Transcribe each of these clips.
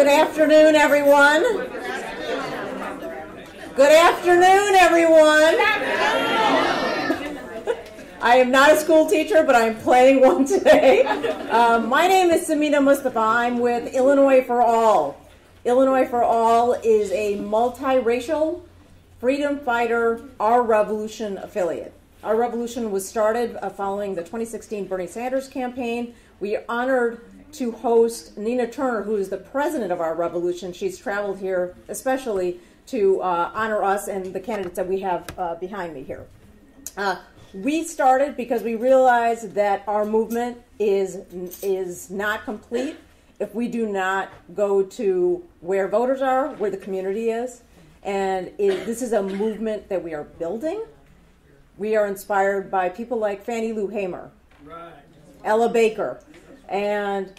Good afternoon, everyone. Good afternoon, everyone. I am not a school teacher, but I'm playing one today. My name is Samina Mustafa. I'm with Illinois for All. Illinois for All is a multiracial freedom fighter, Our Revolution affiliate. Our Revolution was started following the 2016 Bernie Sanders campaign. We are honored to host Nina Turner, who is the president of Our Revolution. She's traveled here especially to honor us and the candidates that we have behind me here. We started because we realized that our movement is not complete if we do not go to where voters are, where the community is. And this is a movement that we are building. We are inspired by people like Fannie Lou Hamer, right, Ella Baker, and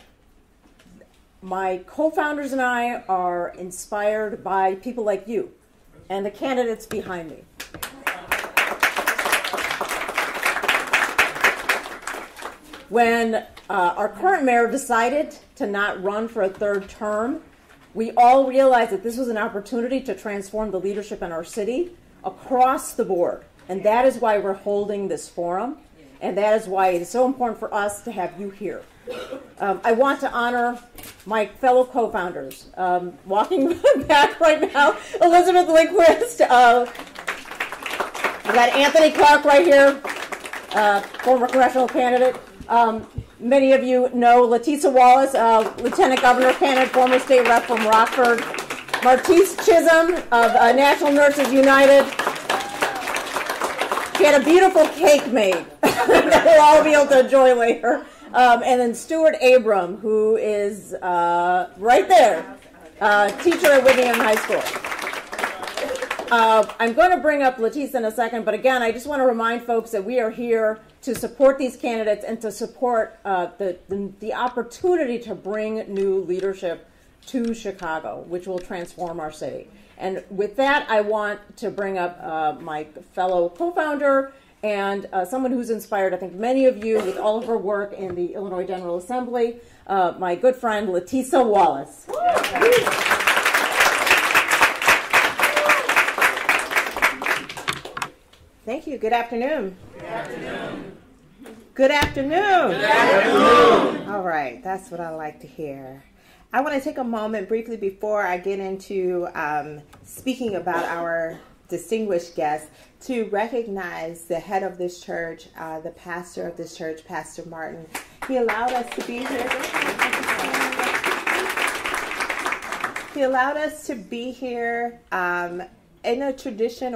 my co-founders and I are inspired by people like you and the candidates behind me. When our current mayor decided to not run for a third term, we all realized that this was an opportunity to transform the leadership in our city across the board. And that is why we're holding this forum. And that is why it is so important for us to have you here. I want to honor my fellow co-founders. Walking back right now, Elizabeth Lindquist. We've got Anthony Clark right here, former congressional candidate. Many of you know Letisa Wallace, Lieutenant Governor candidate, former state rep from Rockford. Martise Chisholm of National Nurses United. She had a beautiful cake made that we'll all be able to enjoy later. And then Stuart Abram, who is right there, teacher at Whitney High School. I'm going to bring up Letisa in a second, but again, I just want to remind folks that we are here to support these candidates and to support the opportunity to bring new leadership to Chicago, which will transform our city. And with that, I want to bring up my fellow co-founder and someone who's inspired, I think, many of you with all of her work in the Illinois General Assembly, my good friend, Letisa Wallace. Thank you. Good afternoon. Good afternoon. Good afternoon. Good afternoon. All right. That's what I like to hear. I want to take a moment briefly before I get into speaking about our distinguished guest to recognize the head of this church, the pastor of this church, Pastor Martin. He allowed us to be here. He allowed us to be here in the tradition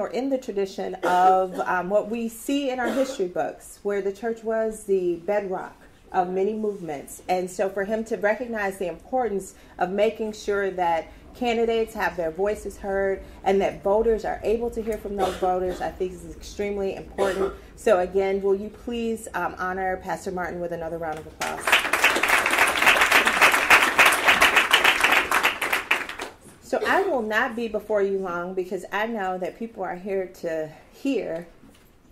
of what we see in our history books, where the church was the bedrock of many movements. And so for him to recognize the importance of making sure that candidates have their voices heard and that voters are able to hear from those voters, I think is extremely important. So again, will you please honor Pastor Martin with another round of applause. So I will not be before you long because I know that people are here to hear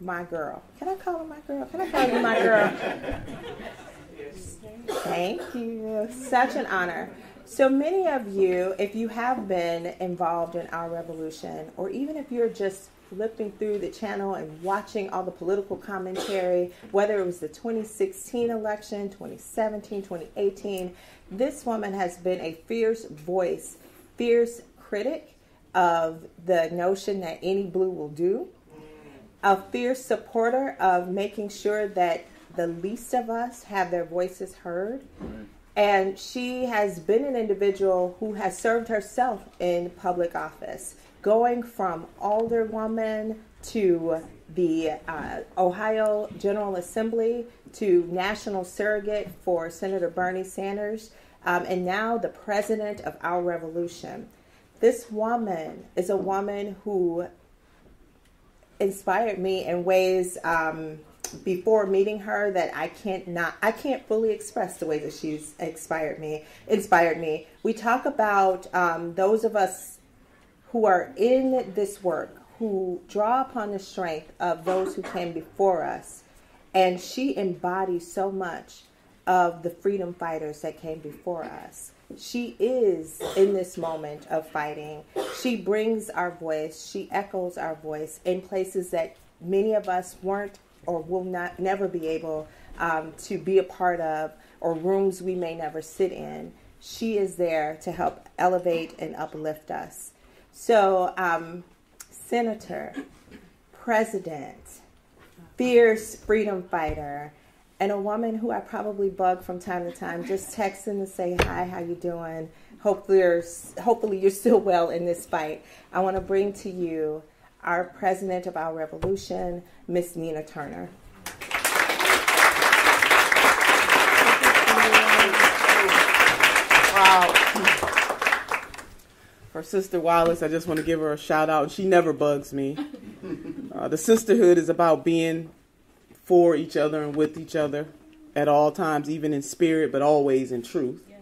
my girl. Can I call her my girl? Can I call you my girl? Thank you. Such an honor. So many of you, if you have been involved in Our Revolution, or even if you're just flipping through the channel and watching all the political commentary, whether it was the 2016 election, 2017, 2018, this woman has been a fierce voice, fierce critic of the notion that any blue will do, a fierce supporter of making sure that the least of us have their voices heard. And she has been an individual who has served herself in public office, going from alderwoman to the Ohio General Assembly to national surrogate for Senator Bernie Sanders, and now the president of Our Revolution. This woman is a woman who inspired me in ways before meeting her that I can't fully express the way that she's inspired me. We talk about those of us who are in this work, who draw upon the strength of those who came before us. And she embodies so much of the freedom fighters that came before us. She is in this moment of fighting. She brings our voice. She echoes our voice in places that many of us weren't or will never be able to be a part of, or rooms we may never sit in. She is there to help elevate and uplift us. So, Senator, President, fierce freedom fighter, and a woman who I probably bug from time to time, just texting to say, hi, how you doing? Hopefully you're still well in this fight. I want to bring to you our president of our revolution, Miss Ninaturner. Wow. For Sister Wallace, I just want to give her a shout out. She never bugs me. The sisterhood is about being for each other and with each other at all times, even in spirit, but always in truth. Yes.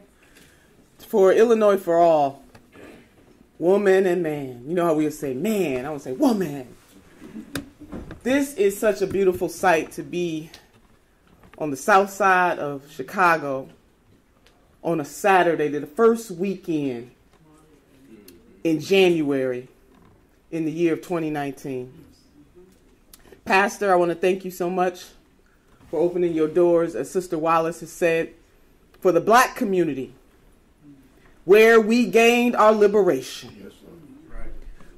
For Illinois for all, woman and man. You know how we would say man, I would say woman. This is such a beautiful sight to be on the south side of Chicago on a Saturday, the first weekend in January in the year of 2019. Pastor, I want to thank you so much for opening your doors, as Sister Wallace has said, for the black community, where we gained our liberation,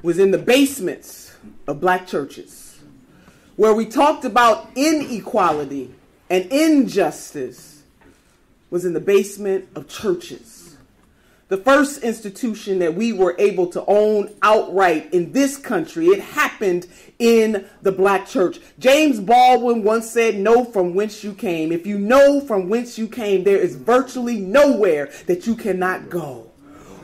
was in the basements of black churches, where we talked about inequality and injustice, was in the basement of churches. The first institution that we were able to own outright in this country, it happened in the black church. James Baldwin once said, know from whence you came. If you know from whence you came, there is virtually nowhere that you cannot go.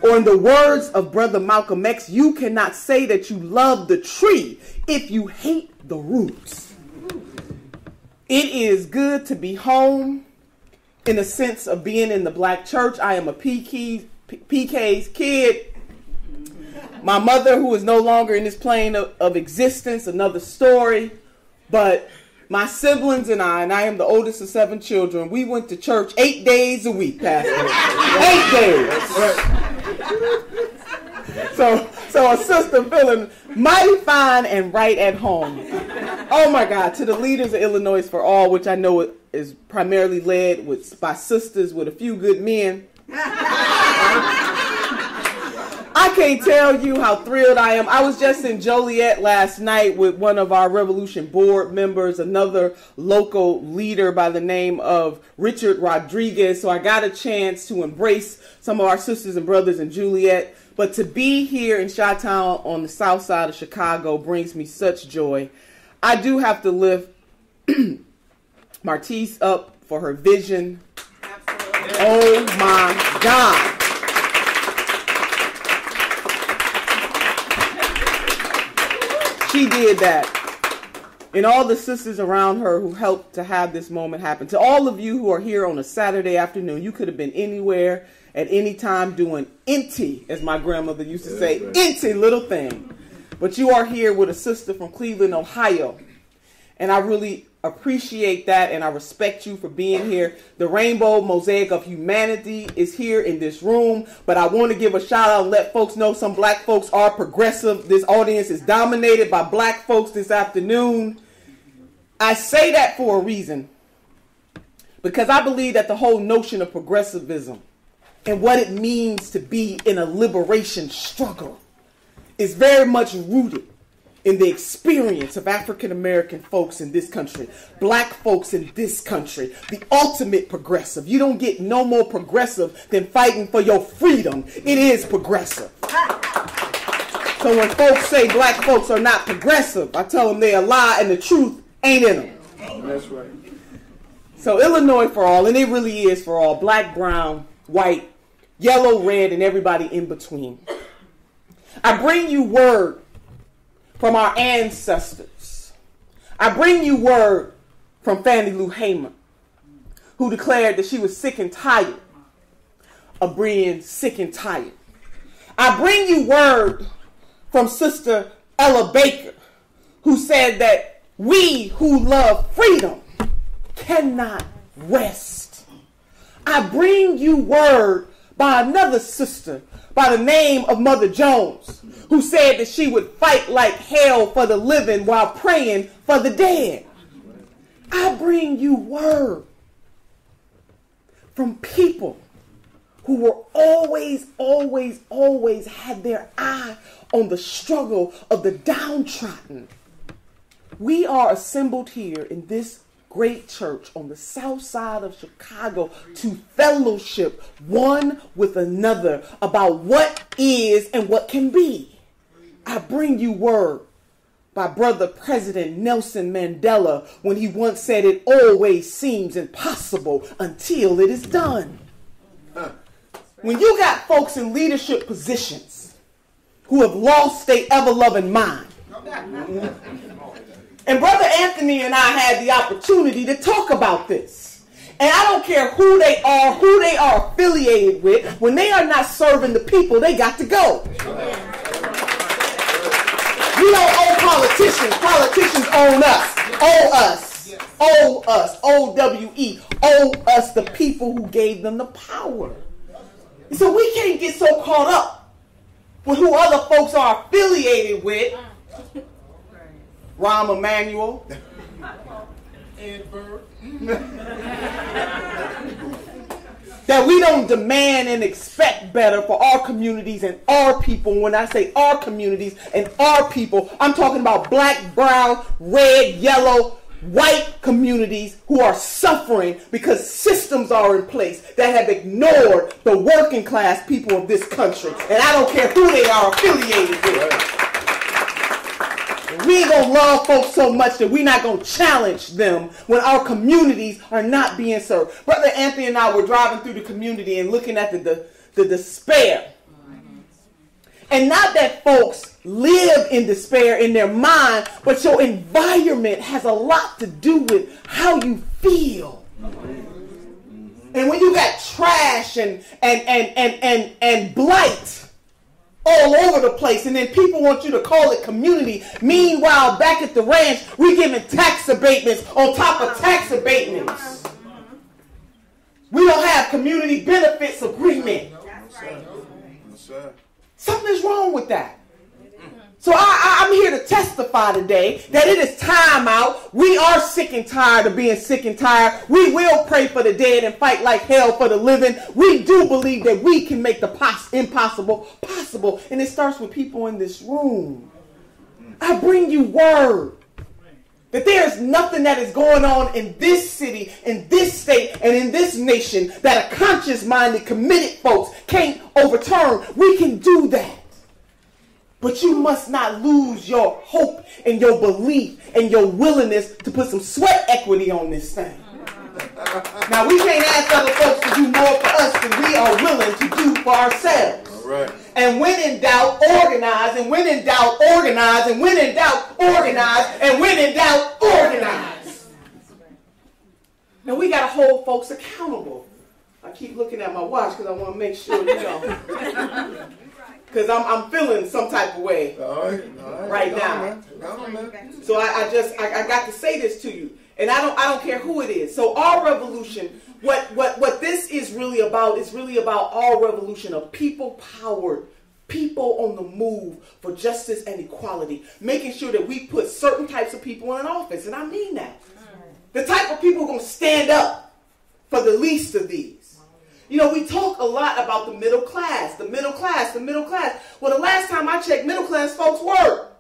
Or in the words of Brother Malcolm X, you cannot say that you love the tree if you hate the roots. It is good to be home in a sense of being in the black church. I am a PK's kid. My mother, who is no longer in this plane of existence, another story. But my siblings and I am the oldest of 7 children, we went to church 8 days a week, Pastor. 8 days. So a sister feeling mighty fine and right at home. Oh my God, to the leaders of Illinois for All, which I know is primarily led by sisters with a few good men. I can't tell you how thrilled I am. I was just in Joliet last night with one of our Revolution board members, another local leader by the name of Richard Rodriguez. So I got a chance to embrace some of our sisters and brothers in Joliet. But to be here in Chi-Town on the south side of Chicago brings me such joy. I do have to lift Martise up for her vision. Absolutely. Oh my God. She did that. And all the sisters around her who helped to have this moment happen. To all of you who are here on a Saturday afternoon, you could have been anywhere at any time doing inty, as my grandmother used to say, inty little thing. But you are here with a sister from Cleveland, Ohio. And I really appreciate that, and I respect you for being here. The rainbow mosaic of humanity is here in this room, but I want to give a shout out and let folks know some black folks are progressive. This audience is dominated by black folks this afternoon. I say that for a reason, because I believe that the whole notion of progressivism and what it means to be in a liberation struggle is very much rooted in the experience of African American folks in this country, black folks in this country, the ultimate progressive. You don't get no more progressive than fighting for your freedom. It is progressive. So when folks say black folks are not progressive, I tell them they a lie and the truth ain't in them. That's right. So Illinois for all, and it really is for all, black, brown, white, yellow, red, and everybody in between. I bring you word from our ancestors. I bring you word from Fannie Lou Hamer, who declared that she was sick and tired of being sick and tired. I bring you word from Sister Ella Baker, who said that we who love freedom cannot rest. I bring you word by another sister by the name of Mother Jones, who said that she would fight like hell for the living while praying for the dead. I bring you word from people who were always had their eye on the struggle of the downtrodden. We are assembled here in this great church on the south side of Chicago to fellowship one with another about what is and what can be. I bring you word by Brother President Nelson Mandela when he once said, "It always seems impossible until it is done." When you got folks in leadership positions who have lost their ever-loving mind, and Brother Anthony and I had the opportunity to talk about this. And I don't care who they are affiliated with, when they are not serving the people, they got to go. We don't owe politicians. Politicians own us. Owe us. Owe us. O-W-E. Owe us, the people who gave them the power. So we can't get so caught up with who other folks are affiliated with. Rahm Emanuel. That we don't demand and expect better for our communities and our people. When I say our communities and our people, I'm talking about black, brown, red, yellow, white communities who are suffering because systems are in place that have ignored the working class people of this country. And I don't care who they are affiliated with. We ain't gonna love folks so much that we're not gonna challenge them when our communities are not being served. Brother Anthony and I were driving through the community and looking at the despair. And not that folks live in despair in their mind, but your environment has a lot to do with how you feel. And when you got trash and blight all over the place, and then people want you to call it community. Meanwhile, back at the ranch, we giving tax abatements on top of tax abatements. We don't have community benefits agreement. Something's wrong with that. So I'm here to testify today that it is time out. We are sick and tired of being sick and tired. We will pray for the dead and fight like hell for the living. We do believe that we can make the impossible possible. And it starts with people in this room. I bring you word that there is nothing that is going on in this city, in this state, and in this nation that a conscious-minded, committed folks can't overturn. We can do that. But you must not lose your hope and your belief and your willingness to put some sweat equity on this thing. Now, we can't ask other folks to do more for us than we are willing to do for ourselves. All right. And when in doubt, organize. And when in doubt, organize. And when in doubt, organize. And when in doubt, organize. And we got to hold folks accountable. I keep looking at my watch because I want to make sure, because I'm feeling some type of way right now. So I got to say this to you, and I don't care who it is. So our revolution, what this is really about our revolution of people powered, people on the move for justice and equality, making sure that we put certain types of people in office, and I mean that. The type of people who are going to stand up for the least of these. You know, we talk a lot about the middle class, the middle class, the middle class. Well, the last time I checked, middle class folks work.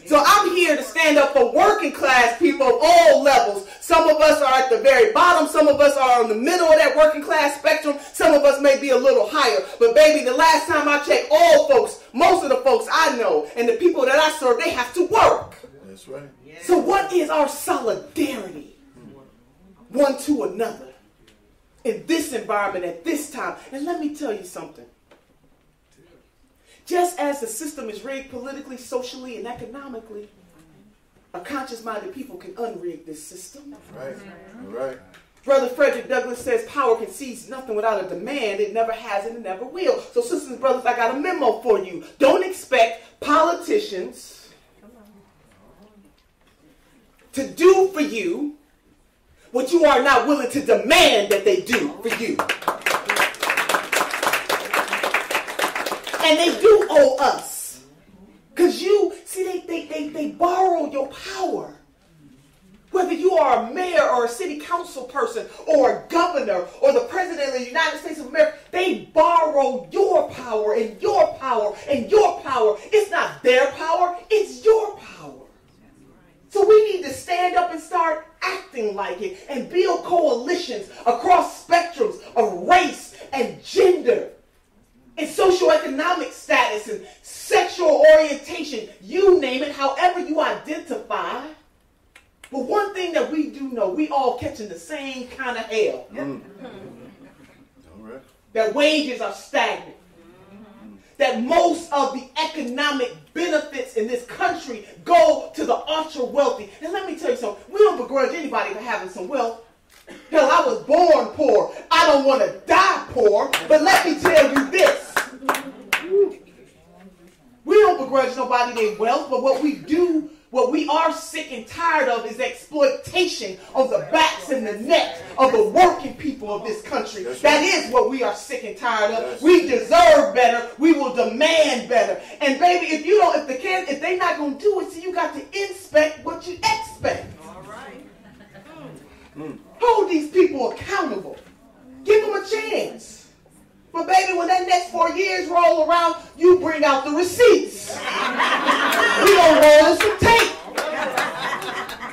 So I'm here to stand up for working class people of all levels. Some of us are at the very bottom. Some of us are in the middle of that working class spectrum. Some of us may be a little higher. But baby, the last time I checked, all folks, most of the folks I know and the people that I serve, they have to work. That's right. So what is our solidarity one to another in this environment at this time? And let me tell you something. Just as the system is rigged politically, socially, and economically, a conscious-minded people can unrig this system. Right. Right. Brother Frederick Douglass says power can seize nothing without a demand. It never has and it never will. So sisters and brothers, I got a memo for you. Don't expect politicians to do for you what you are not willing to demand that they do for you. And they do owe us. Because they borrow your power. Whether you are a mayor or a city council person or a governor or the president of the United States of America, they borrow your power and your power and your power. It's not their power, it's your power. So we need to stand up and start acting like it and build coalitions across spectrums of race and gender and socioeconomic status and sexual orientation. You name it, however you identify. But one thing that we do know, we all catching the same kind of hell. All right. That wages are stagnant. That most of the economic benefits in this country go to the ultra wealthy. And let me tell you something, we don't begrudge anybody for having some wealth. Hell, I was born poor. I don't want to die poor. But let me tell you this. We don't begrudge nobody their wealth, but what we are sick and tired of is exploitation of the backs and the necks of the working people of this country. That is what we are sick and tired of. We deserve better. We will demand better. And baby, if they're not going to do it, so you got to inspect what you expect. All right. Hold these people accountable. Give them a chance. But baby, when that next 4 years roll around, you bring out the receipts. We gonna roll some tape.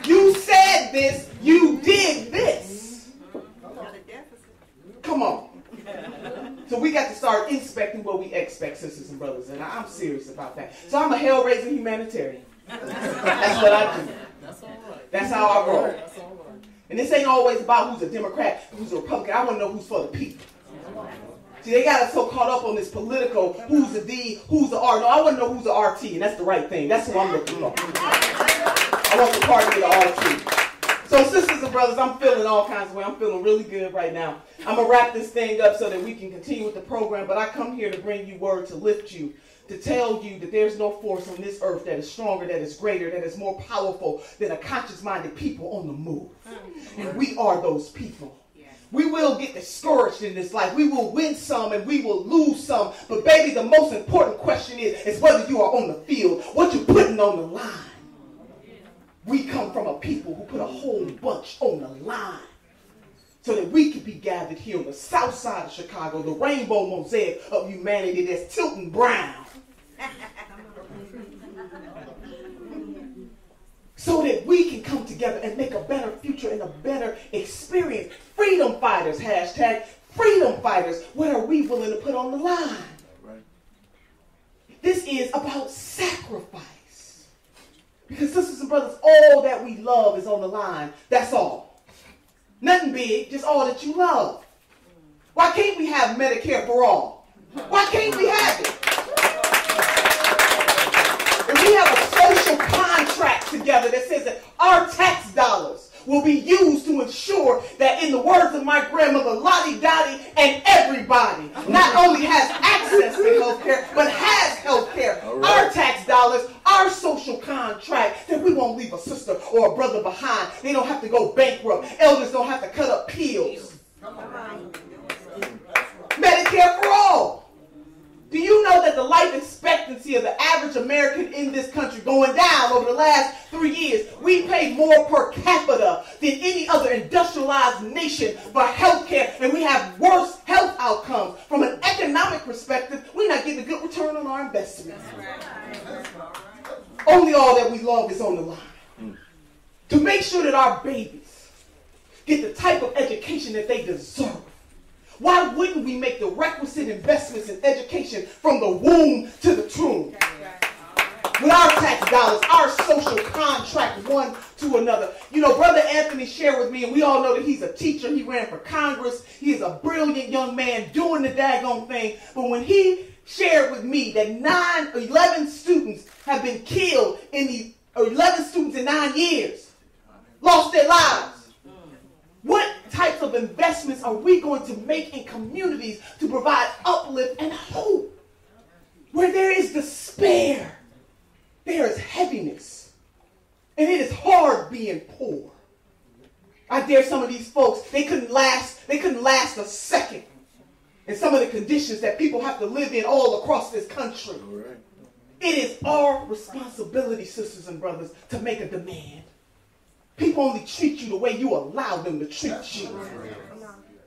You said this, you did this. Come on. So we got to start inspecting what we expect, sisters and brothers, and I'm serious about that. So I'm a hell-raising humanitarian. That's what I do. That's how I roll. And this ain't always about who's a Democrat, who's a Republican. I want to know who's for the people. See, they got us so caught up on this political, who's the D, who's the R. No, I want to know who's the RT, and that's the right thing. That's what I'm looking for. I want the party to be the RT. So, sisters and brothers, I'm feeling all kinds of ways. I'm feeling really good right now. I'm going to wrap this thing up so that we can continue with the program, but I come here to bring you word to lift you, to tell you that there's no force on this earth that is stronger, that is greater, that is more powerful than a conscious-minded people on the move. And we are those people. We will get discouraged in this life. We will win some and we will lose some. But baby, the most important question is whether you are on the field, what you're putting on the line. We come from a people who put a whole bunch on the line so that we can be gathered here on the south side of Chicago, the rainbow mosaic of humanity that's Tilton Brown. So that we can come together and make a better future and a better experience. Freedom fighters, hashtag freedom fighters. What are we willing to put on the line? Right. This is about sacrifice. Because sisters and brothers, all that we love is on the line. That's all. Nothing big, just all that you love. Why can't we have Medicare for all? Why can't we have it? And we have a social contract together that says that our tax dollars will be used to ensure that, in the words of my grandmother, Lottie Dottie and everybody not only has access to health care, but has health care. Right. Our tax dollars, our social contract, that we won't leave a sister or a brother behind. They don't have to go bankrupt. Elders don't have to cut up pills. Medicare for all. Do you know that the life expectancy of the average American in this country going down over the last 3 years? We pay more per capita than any other industrialized nation for health care, and we have worse health outcomes. From an economic perspective, we're not getting a good return on our investment. Only all that we love is on the line. To make sure that our babies get the type of education that they deserve. Why wouldn't we make the requisite investments in education from the womb to the tomb? With our tax dollars, our social contract one to another. You know, Brother Anthony shared with me, and we all know that he's a teacher. He ran for Congress. He is a brilliant young man doing the daggone thing. But when he shared with me that 11 students have been killed 11 students in 9 years, lost their lives. What types of investments are we going to make in communities to provide uplift and hope? Where there is despair, there is heaviness. And it is hard being poor. I dare some of these folks, they couldn't last a second and some of the conditions that people have to live in all across this country. All right. It is our responsibility, sisters and brothers, to make a demand. People only treat you the way you allow them to treat you.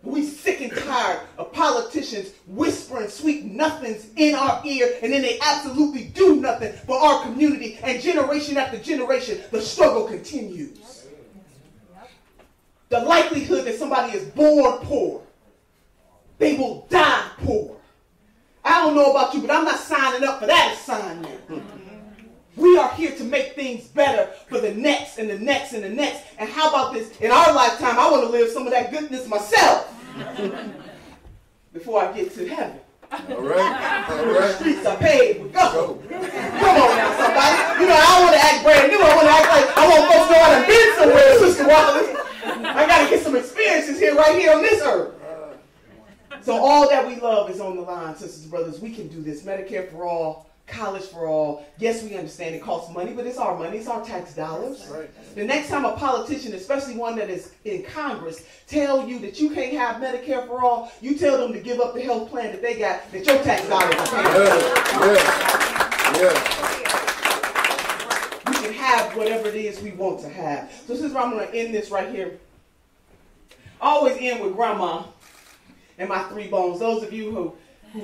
We sick and tired of politicians whispering sweet nothings in our ear, and then they absolutely do nothing for our community. And generation after generation, the struggle continues. The likelihood that somebody is born poor, they will die poor. I don't know about you, but I'm not signing up for that assignment. We are here to make things better for the next and the next and the next. And how about this? In our lifetime, I want to live some of that goodness myself before I get to heaven. All right. All The right. streets are paved with gold. Come on now, somebody. You know, I don't want to act brand new. I want to act like I want folks to know I've been somewhere, Sister Wallace. I got to get some experiences here, right here on this earth. So all that we love is on the line, sisters and brothers. We can do this. Medicare for all, college for all. Yes, we understand it costs money, but it's our money. It's our tax dollars. Right. The next time a politician, especially one that is in Congress, tell you that you can't have Medicare for all, you tell them to give up the health plan that they got, that your tax dollars are paying. Yes. We can have whatever it is we want to have. So this is where I'm going to end this right here. I always end with grandma and my 3 bones. Those of you who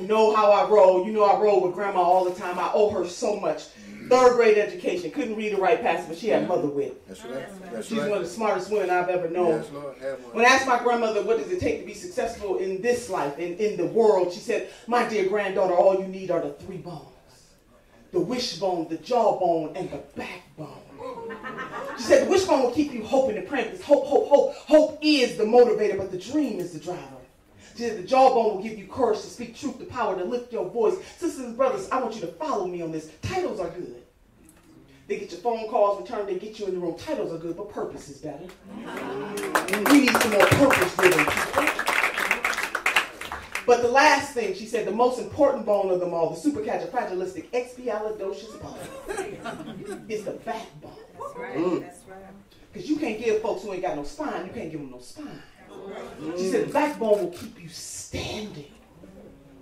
know how I roll, you know I roll with grandma all the time. I owe her so much. 3rd grade education. Couldn't read or write past, but she had mother wit. That's right. That's She's right. one of the smartest women I've ever known. Yes, Lord, have one. When I asked my grandmother, what does it take to be successful in this life, in the world, she said, my dear granddaughter, all you need are the 3 bones. The wishbone, the jawbone, and the backbone. She said the wishbone will keep you hoping and praying, because hope, hope, hope. Hope is the motivator, but the dream is the driver. She said the jawbone will give you courage to speak truth, the power to lift your voice. Sisters and brothers, I want you to follow me on this. Titles are good. They get your phone calls returned, they get you in the room. Titles are good, but purpose is better. We need some more purpose-driven people. But the last thing, she said, the most important bone of them all, the supercalifragilistic expialidocious bone, is the backbone. That's right. That's right. Because you can't give folks who ain't got no spine, you can't give them no spine. She said the backbone will keep you standing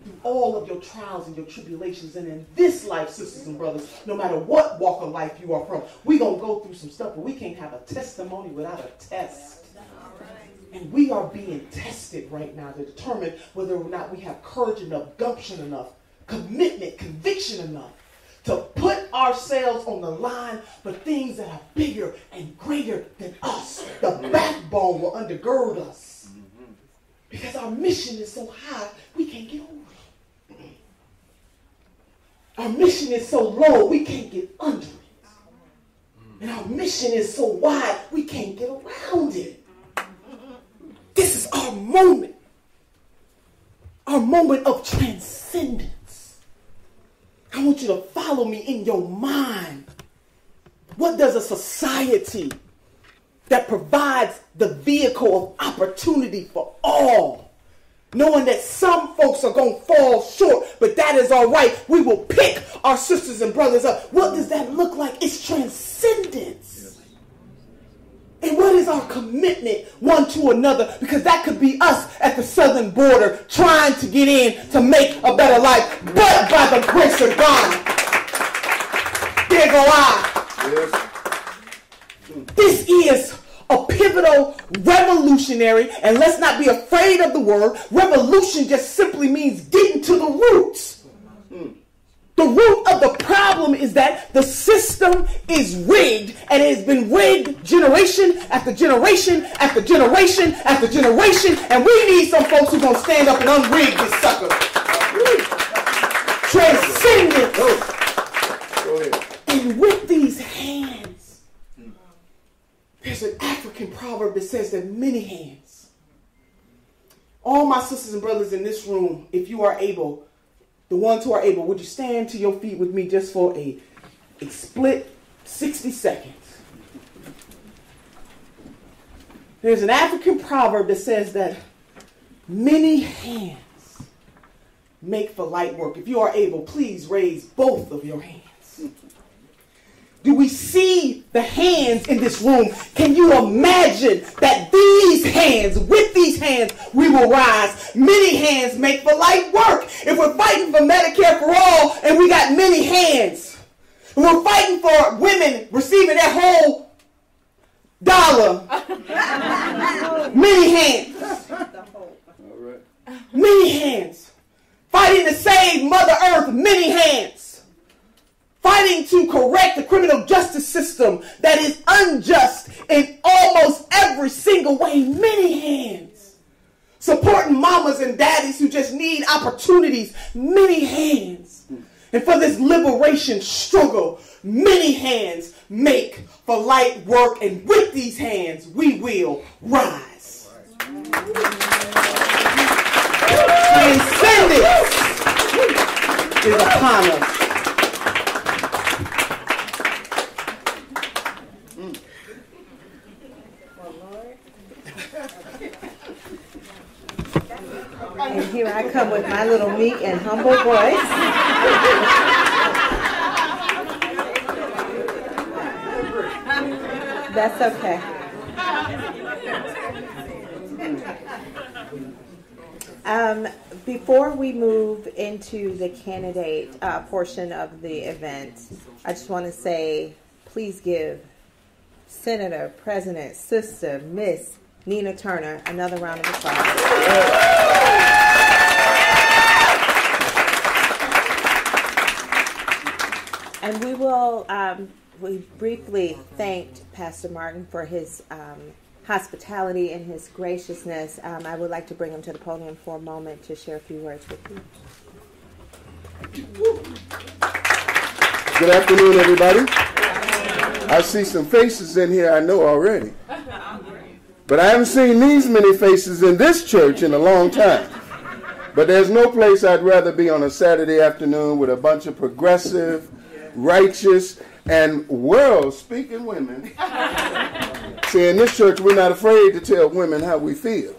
through all of your trials and your tribulations. And in this life, sisters and brothers, no matter what walk of life you are from, we're going to go through some stuff, but we can't have a testimony without a test. And we are being tested right now to determine whether or not we have courage enough, gumption enough, commitment, conviction enough to put ourselves on the line for things that are bigger and greater than us. The backbone will undergird us. Because our mission is so high, we can't get over it. Our mission is so low, we can't get under it. And our mission is so wide, we can't get around it. This is our moment of transcendence. I want you to follow me in your mind. What does a society that provides the vehicle of opportunity for all, knowing that some folks are going to fall short, but that is all right. We will pick our sisters and brothers up. What does that look like? It's transcendence. And what is our commitment one to another? Because that could be us at the southern border trying to get in to make a better life. But by the grace of God, there go I. Yes. This is a pivotal, revolutionary, and let's not be afraid of the word. Revolution just simply means getting to the roots. The root of the problem is that the system is rigged, and it has been rigged generation after generation after generation after generation, and we need some folks who are going to stand up and unrig this sucker. Transcendence. Go ahead. And with these hands, there's an African proverb that says that many hands. All my sisters and brothers in this room, if you are able, the ones who are able, would you stand to your feet with me just for a split 60 seconds? There's an African proverb that says that many hands make for light work. If you are able, please raise both of your hands. Do we see the hands in this room? Can you imagine that these hands, with these hands, we will rise? Many hands make for light work. If we're fighting for Medicare for all and we got many hands, if we're fighting for women receiving their whole dollar, many hands. All right. Many hands. Fighting to save Mother Earth, many hands. Fighting to correct the criminal justice system that is unjust in almost every single way, many hands. Supporting mamas and daddies who just need opportunities, many hands. And for this liberation struggle, many hands make for light work, and with these hands, we will rise. Transcendence is upon us. And here I come with my little meek and humble voice. That's okay. Before we move into the candidate portion of the event, I just want to say, please give Senator, President, Sister, Miss Nina Turner another round of applause. And we will, we briefly thanked Pastor Martin for his hospitality and his graciousness. I would like to bring him to the podium for a moment to share a few words with you. Good afternoon, everybody. I see some faces in here I know already. But I haven't seen these many faces in this church in a long time. But there's no place I'd rather be on a Saturday afternoon with a bunch of progressive, righteous, and world-speaking women. See, in this church, we're not afraid to tell women how we feel.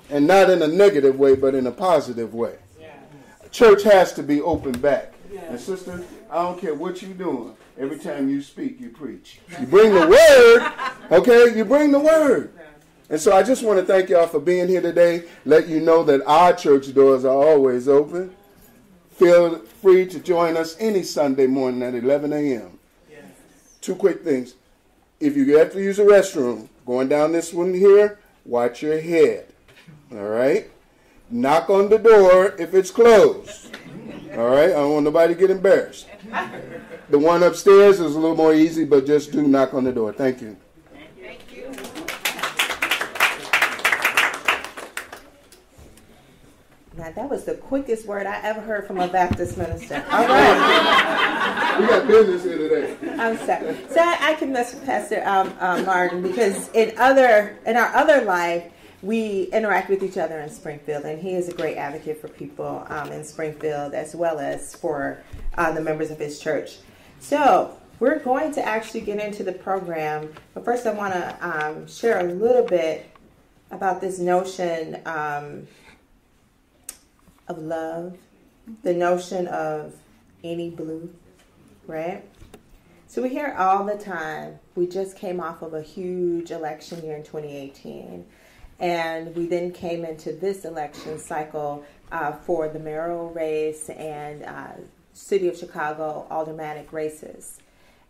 And not in a negative way, but in a positive way. Church has to be open back. And sister, I don't care what you're doing. Every time you speak, you preach. You bring the word, okay? You bring the word. And so I just want to thank y'all for being here today. Let you know that our church doors are always open. Feel free to join us any Sunday morning at 11 a.m. Yes. Two quick things. If you have to use a restroom, going down this one here, watch your head. All right? Knock on the door if it's closed. All right? I don't want nobody to get embarrassed. The one upstairs is a little more easy, but just do knock on the door. Thank you. Thank you. Now, that was the quickest word I ever heard from a Baptist minister. All right. We got business here today. I'm sorry. So I can mess with Pastor Martin because in our other life, we interact with each other in Springfield, and he is a great advocate for people in Springfield as well as for the members of his church. So we're going to actually get into the program, but first I want to share a little bit about this notion of love, the notion of any blue, right? So we hear all the time, we just came off of a huge election year in 2018, and we then came into this election cycle for the mayoral race and City of Chicago Aldermanic races.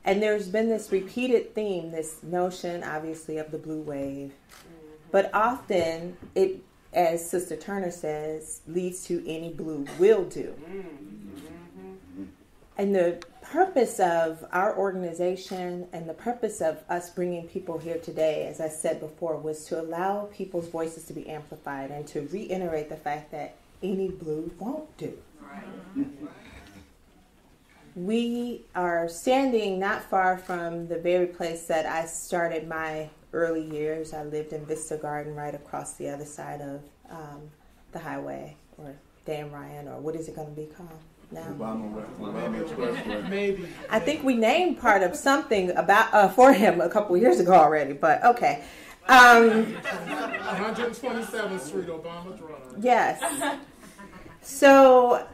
And there's been this repeated theme, this notion, obviously, of the blue wave. But often, it, as Sister Turner says, leads to any blue will do. And the purpose of our organization and the purpose of us bringing people here today, as I said before, was to allow people's voices to be amplified and to reiterate the fact that any blue won't do. We are standing not far from the very place that I started my early years. I lived in Vista Garden right across the other side of the highway, or Dan Ryan, or what is it going to be called now? Obama Expressway. Maybe. I think we named part of something about for him a couple years ago already, but okay. 127th Street, Obama Drive. Yes. So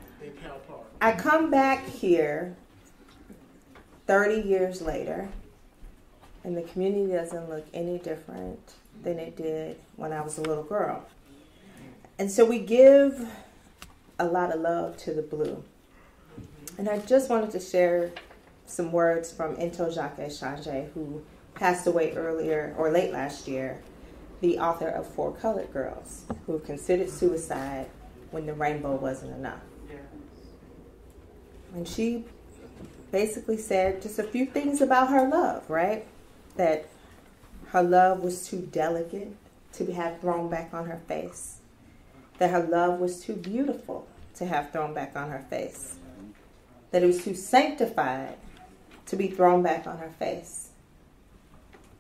I come back here 30 years later, and the community doesn't look any different than it did when I was a little girl. And so we give a lot of love to the blue. And I just wanted to share some words from Into Jacques Echange, who passed away earlier or late last year, the author of Four Colored Girls, who considered suicide when the rainbow wasn't enough. And she basically said just a few things about her love, right? That her love was too delicate to have thrown back on her face. That her love was too beautiful to have thrown back on her face. That it was too sanctified to be thrown back on her face.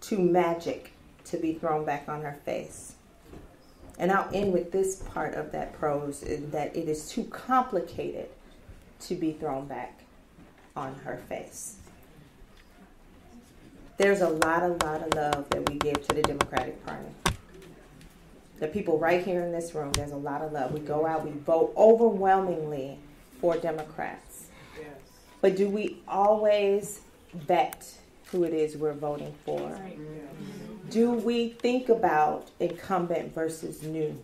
Too magic to be thrown back on her face. And I'll end with this part of that prose, is that it is too complicated to be thrown back on her face. There's a lot of love that we give to the Democratic Party. The people right here in this room, there's a lot of love. We go out, we vote overwhelmingly for Democrats. Yes. But do we always vet who it is we're voting for? Right. Do we think about incumbent versus new?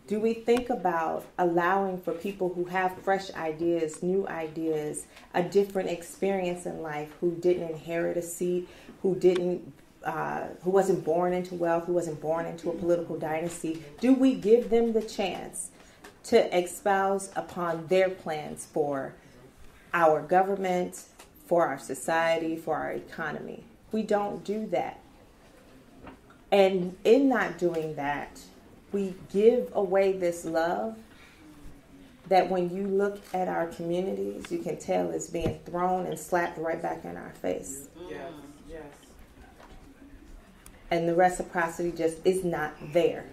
Do we think about allowing for people who have fresh ideas, new ideas, a different experience in life, who didn't inherit a seat, who wasn't born into wealth, who wasn't born into a political dynasty? Do we give them the chance to espouse upon their plans for our government, for our society, for our economy? We don't do that. And in not doing that, we give away this love that when you look at our communities, you can tell is being thrown and slapped right back in our face. Yes, yes. And the reciprocity just is not there.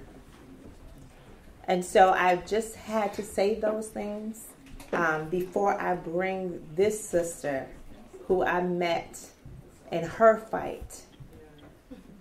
And so I just had to say those things before I bring this sister who I met in her fight,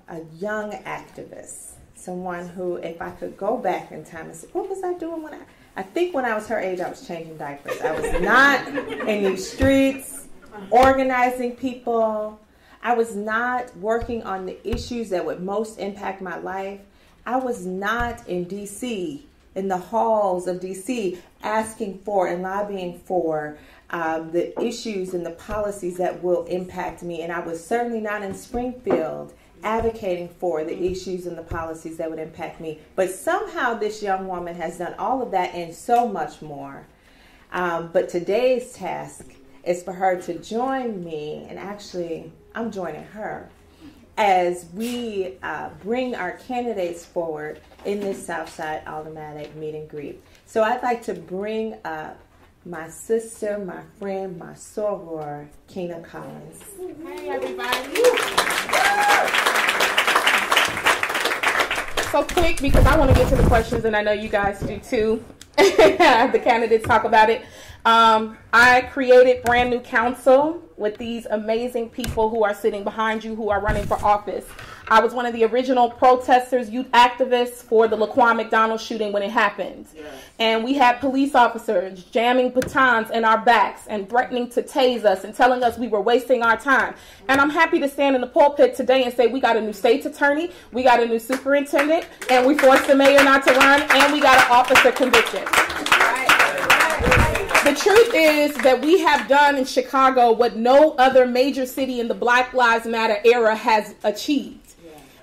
a young activist, someone who, if I could go back in time and say, what was I doing when I think when I was her age, I was changing diapers. I was not in these streets organizing people. I was not working on the issues that would most impact my life. I was not in D.C., in the halls of D.C., asking for and lobbying for the issues and the policies that will impact me. And I was certainly not in Springfield advocating for the issues and the policies that would impact me. But somehow this young woman has done all of that and so much more. But today's task is for her to join me, and actually I'm joining her, as we bring our candidates forward in this Southside Aldermanic meet and greet. So I'd like to bring up my sister, my friend, my soror, Kina Collins. Hey, everybody. So quick, because I want to get to the questions, and I know you guys do too. The candidates talk about it. I created brand new council with these amazing people who are sitting behind you, who are running for office. I was one of the original protesters, youth activists for the Laquan McDonald shooting when it happened. Yes. And we had police officers jamming batons in our backs and threatening to tase us and telling us we were wasting our time. And I'm happy to stand in the pulpit today and say we got a new state's attorney, we got a new superintendent, and we forced the mayor not to run, and we got an officer convicted. The truth is that we have done in Chicago what no other major city in the Black Lives Matter era has achieved.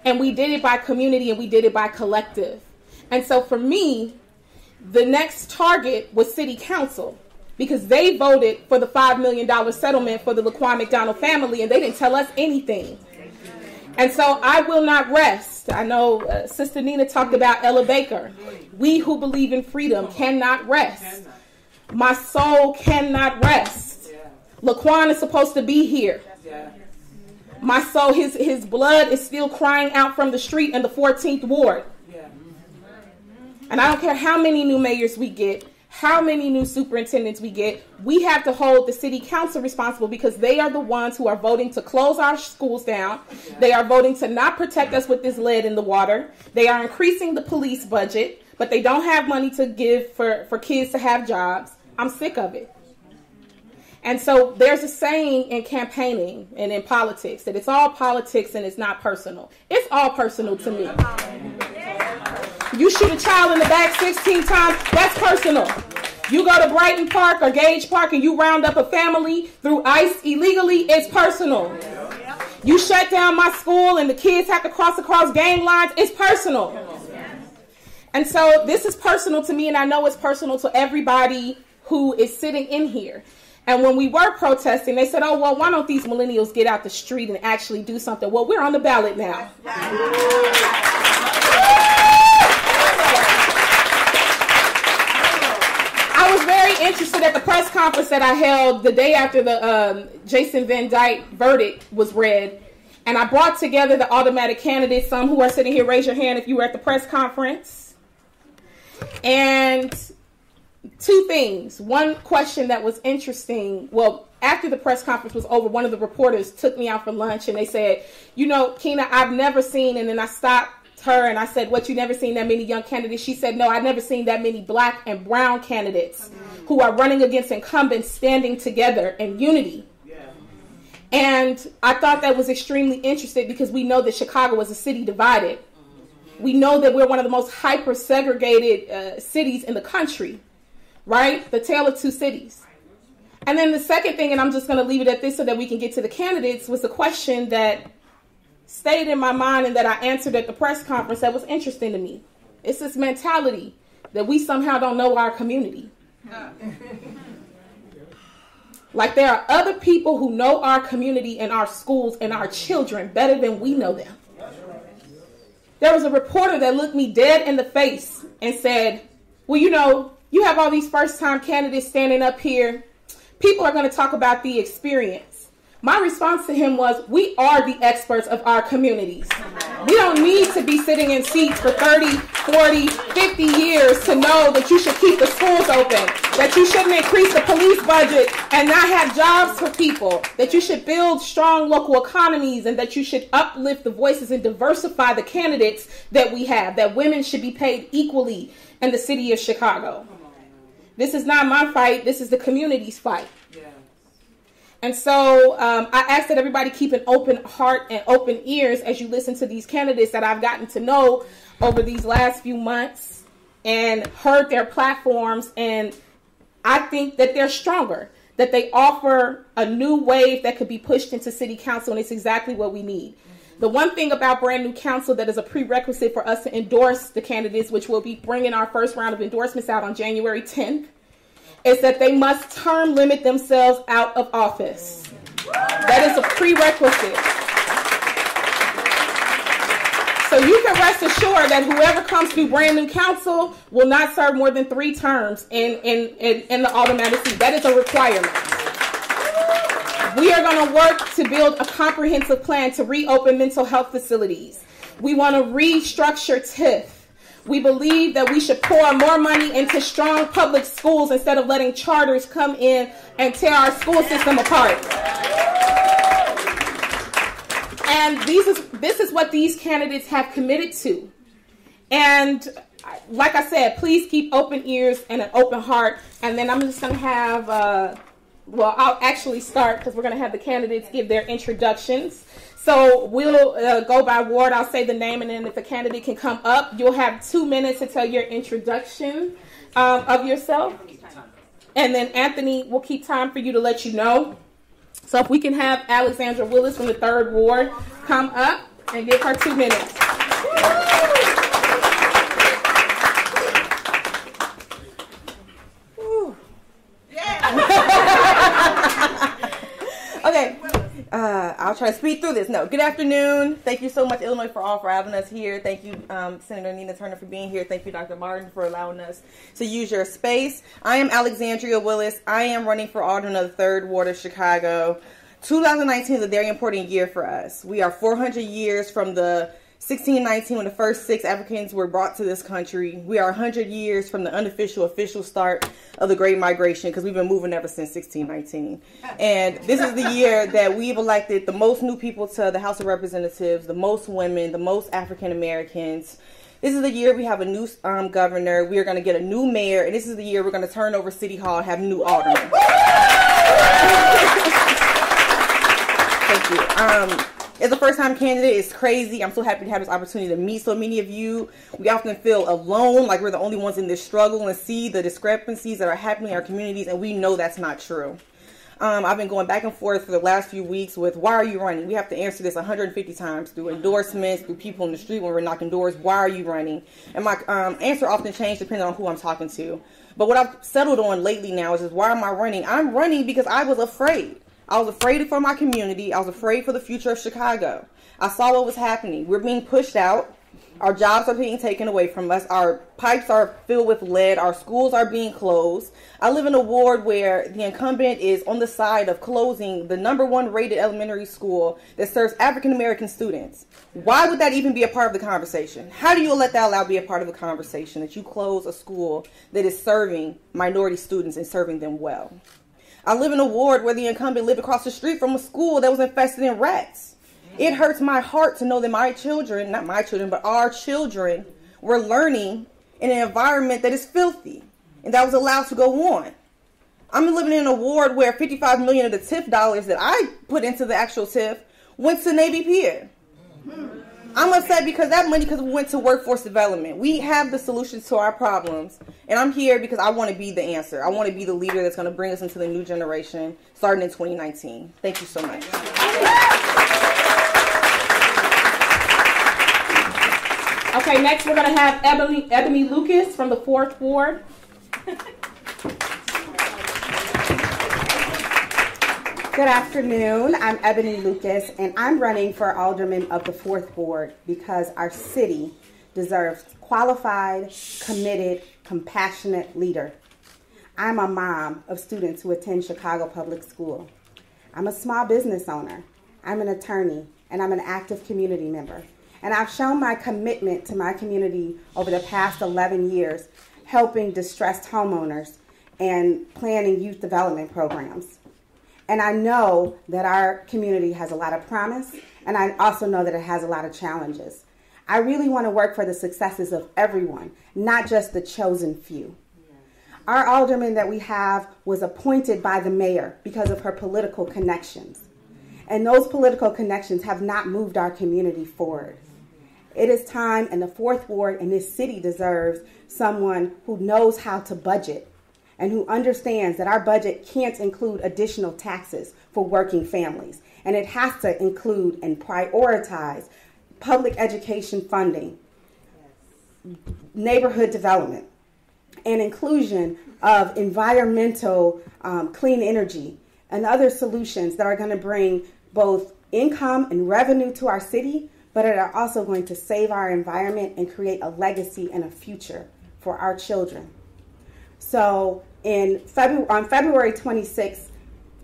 And we did it by community, and we did it by collective. And so for me, the next target was City Council, because they voted for the $5 million settlement for the Laquan McDonald family, and they didn't tell us anything. And so I will not rest. I know Sister Nina talked about Ella Baker. We who believe in freedom cannot rest. My soul cannot rest. Laquan is supposed to be here. My soul, his blood is still crying out from the street in the 14th Ward. And I don't care how many new mayors we get, how many new superintendents we get, we have to hold the city council responsible, because they are the ones who are voting to close our schools down. They are voting to not protect us with this lead in the water. They are increasing the police budget, but they don't have money to give for kids to have jobs. I'm sick of it. And so there's a saying in campaigning and in politics that it's all politics and it's not personal. It's all personal to me. You shoot a child in the back 16 times, that's personal. You go to Brighton Park or Gage Park and you round up a family through ICE illegally, it's personal. You shut down my school and the kids have to cross across gang lines, it's personal. And so this is personal to me, and I know it's personal to everybody who is sitting in here. And when we were protesting, they said, oh, well, why don't these millennials get out the street and actually do something? Well, we're on the ballot now. I was very interested at the press conference that I held the day after the Jason Van Dyke verdict was read. And I brought together the Aldermanic candidates, some who are sitting here, raise your hand if you were at the press conference. And two things. One question that was interesting, well, after the press conference was over, one of the reporters took me out for lunch and they said, you know, Keena, I've never seen, and then I stopped her and I said, what, you never seen that many young candidates? She said, no, I've never seen that many black and brown candidates who are running against incumbents standing together in unity. And I thought that was extremely interesting because we know that Chicago is a city divided. We know that we're one of the most hyper-segregated cities in the country, right? The tale of two cities. And then the second thing, and I'm just going to leave it at this so that we can get to the candidates, was a question that stayed in my mind and that I answered at the press conference that was interesting to me. It's this mentality that we somehow don't know our community. Like there are other people who know our community and our schools and our children better than we know them. There was a reporter that looked me dead in the face and said, well, you know, you have all these first-time candidates standing up here. People are going to talk about the experience. My response to him was, we are the experts of our communities. We don't need to be sitting in seats for 30, 40, 50 years to know that you should keep the schools open, that you shouldn't increase the police budget and not have jobs for people, that you should build strong local economies, and that you should uplift the voices and diversify the candidates that we have, that women should be paid equally in the city of Chicago. This is not my fight. This is the community's fight. And so I ask that everybody keep an open heart and open ears as you listen to these candidates that I've gotten to know over these last few months and heard their platforms. And I think that they're stronger, that they offer a new wave that could be pushed into city council, and it's exactly what we need. The one thing about brand new council that is a prerequisite for us to endorse the candidates, which we'll be bringing our first round of endorsements out on January 10th, is that they must term limit themselves out of office. That is a prerequisite. So you can rest assured that whoever comes through brand new council will not serve more than 3 terms in the Aldermanic seat. That is a requirement. We are going to work to build a comprehensive plan to reopen mental health facilities. We want to restructure TIF. We believe that we should pour more money into strong public schools instead of letting charters come in and tear our school system apart. And this is what these candidates have committed to. And like I said, please keep open ears and an open heart. And then I'm just going to have, well, I'll actually start because we're going to have the candidates give their introductions. So we'll go by ward. I'll say the name, and then if the candidate can come up, you'll have 2 minutes to tell your introduction of yourself. And then Anthony will keep time for you to let you know. So if we can have Alexandria Willis from the 3rd Ward come up and give her 2 minutes. Okay. I'll try to speed through this. No. Good afternoon. Thank you so much, Illinois for All, for having us here. Thank you, Senator Nina Turner, for being here. Thank you, Dr. Martin, for allowing us to use your space. I am Alexandria Willis. I am running for Alderman of the 3rd Ward of Chicago. 2019 is a very important year for us. We are 400 years from the 1619 when the first 6 Africans were brought to this country. We are 100 years from the unofficial official start of the Great Migration, because we've been moving ever since 1619. And this is the year that we've elected the most new people to the House of Representatives, the most women, the most African Americans. This is the year we have a new governor. We are going to get a new mayor, and this is the year we're going to turn over City Hall and have new aldermen. Thank you. As a first-time candidate, it's crazy. I'm so happy to have this opportunity to meet so many of you. We often feel alone, like we're the only ones in this struggle, and see the discrepancies that are happening in our communities, and we know that's not true. I've been going back and forth for the last few weeks with, why are you running? We have to answer this 150 times through endorsements, through people in the street when we're knocking doors. Why are you running? And my answer often changes depending on who I'm talking to. But what I've settled on lately now is why am I running? I'm running because I was afraid. I was afraid for my community. I was afraid for the future of Chicago. I saw what was happening. We're being pushed out. Our jobs are being taken away from us. Our pipes are filled with lead. Our schools are being closed. I live in a ward where the incumbent is on the side of closing the #1 rated elementary school that serves African American students. Why would that even be a part of the conversation? How do you let that be a part of the conversation, that you close a school that is serving minority students and serving them well? I live in a ward where the incumbent lived across the street from a school that was infested in rats. It hurts my heart to know that my children, not my children, but our children, were learning in an environment that is filthy and that was allowed to go on. I'm living in a ward where $55 million of the TIF dollars that I put into the actual TIF went to Navy Pier. I'm upset because that money went to workforce development. We have the solutions to our problems, and I'm here because I want to be the answer. I want to be the leader that's going to bring us into the new generation starting in 2019. Thank you so much. Okay, next we're going to have Ebony Lucas from the 4th Ward. Good afternoon. I'm Ebony Lucas, and I'm running for alderman of the 4th Ward because our city deserves qualified, committed, compassionate leader. I'm a mom of students who attend Chicago Public School. I'm a small business owner. I'm an attorney, and I'm an active community member. And I've shown my commitment to my community over the past 11 years, helping distressed homeowners and planning youth development programs. And I know that our community has a lot of promise, and I also know that it has a lot of challenges. I really want to work for the successes of everyone, not just the chosen few. Our alderman that we have was appointed by the mayor because of her political connections. And those political connections have not moved our community forward. It is time, and the 4th Ward and this city deserves someone who knows how to budget and who understands that our budget can't include additional taxes for working families. And it has to include and prioritize public education funding, neighborhood development, and inclusion of environmental clean energy and other solutions that are going to bring both income and revenue to our city, but are also going to save our environment and create a legacy and a future for our children. So on February 26,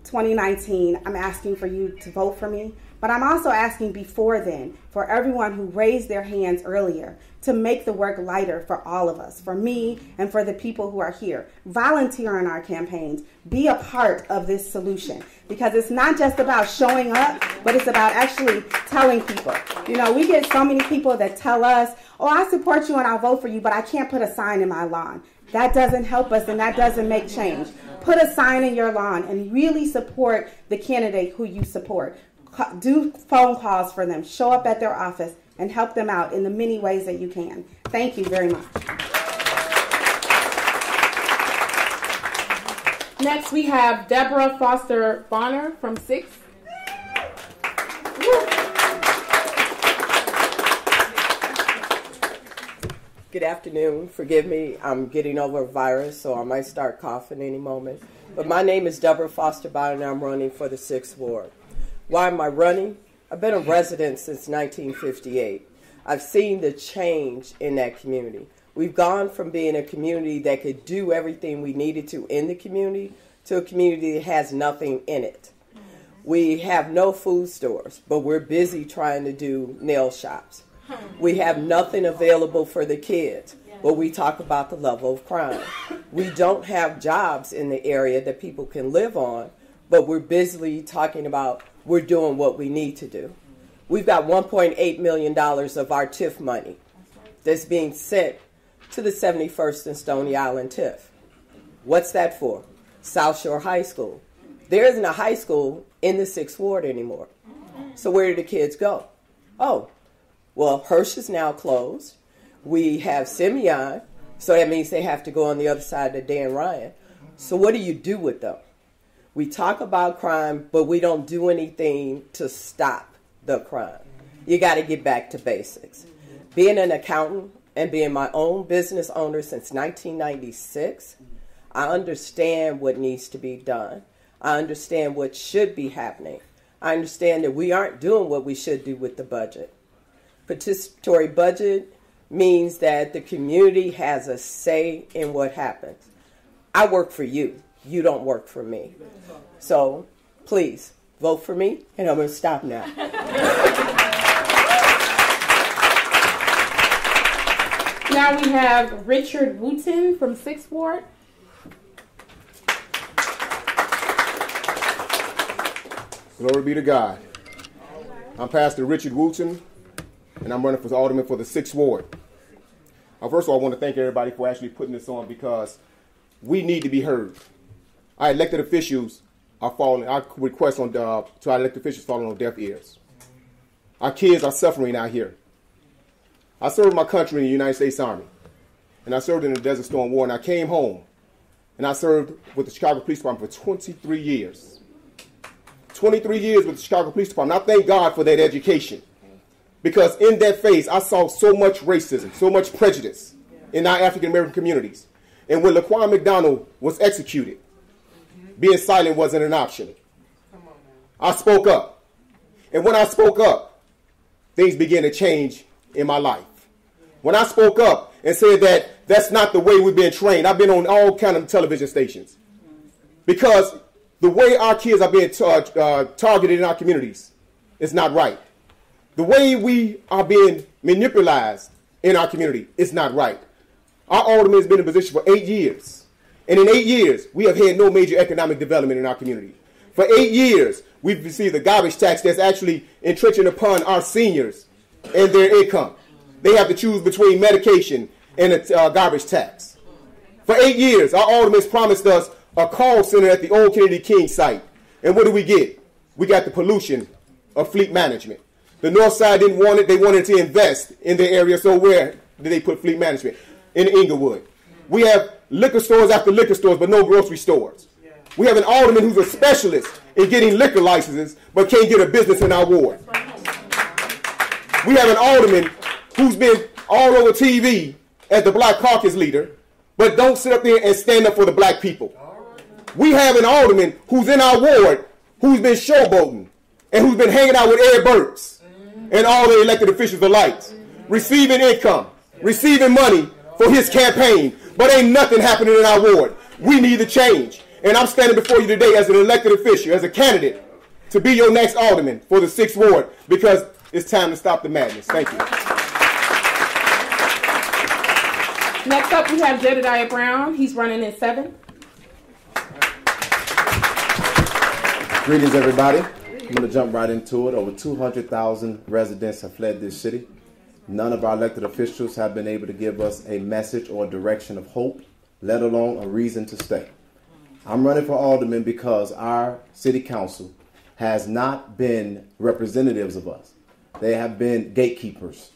2019, I'm asking for you to vote for me, but I'm also asking before then for everyone who raised their hands earlier to make the work lighter for all of us, for me and for the people who are here. Volunteer in our campaigns. Be a part of this solution, because it's not just about showing up, but it's about actually telling people. You know, we get so many people that tell us, oh, I support you and I'll vote for you, but I can't put a sign in my lawn. That doesn't help us, and that doesn't make change. Put a sign in your lawn and really support the candidate who you support. Do phone calls for them. Show up at their office and help them out in the many ways that you can. Thank you very much. Next we have Deborah Foster-Bonner from 6th. Good afternoon. Forgive me, I'm getting over a virus, so I might start coughing any moment. But my name is Deborah Foster-Bonner, and I'm running for the 6th Ward. Why am I running? I've been a resident since 1958. I've seen the change in that community. We've gone from being a community that could do everything we needed to in the community to a community that has nothing in it. We have no food stores, but we're busy trying to do nail shops. We have nothing available for the kids, but we talk about the level of crime. We don't have jobs in the area that people can live on, but we're busily talking about we're doing what we need to do. We've got $1.8 million of our TIF money that's being sent to the 71st and Stony Island TIF. What's that for? South Shore High School. there isn't a high school in the 6th Ward anymore. So where do the kids go? Oh, well, Hirsch is now closed. We have Simeon, so that means they have to go on the other side of Dan Ryan. So what do you do with them? We talk about crime, but we don't do anything to stop the crime. You got to get back to basics. Being an accountant and being my own business owner since 1996, I understand what needs to be done. I understand what should be happening. I understand that we aren't doing what we should do with the budget. Participatory budget means that the community has a say in what happens. I work for you. You don't work for me. So please vote for me, and I'm going to stop now. Now we have Richard Wooten from 6th Ward. Glory be to God. I'm Pastor Richard Wooten, and I'm running for alderman for the 6th Ward. First of all, I want to thank everybody for actually putting this on, because we need to be heard. Our elected officials are falling. Our requests to our elected officials falling on deaf ears. Our kids are suffering out here. I served my country in the United States Army, and I served in the Desert Storm War, and I came home, and I served with the Chicago Police Department for 23 years. 23 years with the Chicago Police Department. I thank God for that education, because in that phase, I saw so much racism, so much prejudice in our African-American communities. And when Laquan McDonald was executed, being silent wasn't an option. I spoke up. And when I spoke up, things began to change in my life. When I spoke up and said that that's not the way we've been trained, I've been on all kind of television stations. Because the way our kids are being targeted in our communities is not right. The way we are being manipulated in our community is not right. Our alderman has been in position for 8 years. And in 8 years, we have had no major economic development in our community. For 8 years, we've received a garbage tax that's actually entrenching upon our seniors and their income. They have to choose between medication and a garbage tax. For 8 years, our alderman has promised us a call center at the old Kennedy King site. And what do we get? We got the pollution of fleet management. The North Side didn't want it. They wanted to invest in their area. So where did they put fleet management? In Inglewood. We have liquor stores after liquor stores, but no grocery stores. We have an alderman who's a specialist in getting liquor licenses, but can't get a business in our ward. We have an alderman who's been all over TV as the Black Caucus leader, but don't sit up there and stand up for the black people. We have an alderman who's in our ward who's been showboating and who's been hanging out with Ed Burks and all the elected officials alike, receiving income, receiving money for his campaign, but ain't nothing happening in our ward. We need to change. And I'm standing before you today as an elected official, as a candidate, to be your next alderman for the 6th Ward, because it's time to stop the madness. Thank you. Next up, we have Jedidiah Brown. He's running in 7th. Greetings, everybody. I'm going to jump right into it. Over 200,000 residents have fled this city. None of our elected officials have been able to give us a message or a direction of hope, let alone a reason to stay. I'm running for alderman because our city council has not been representatives of us. They have been gatekeepers.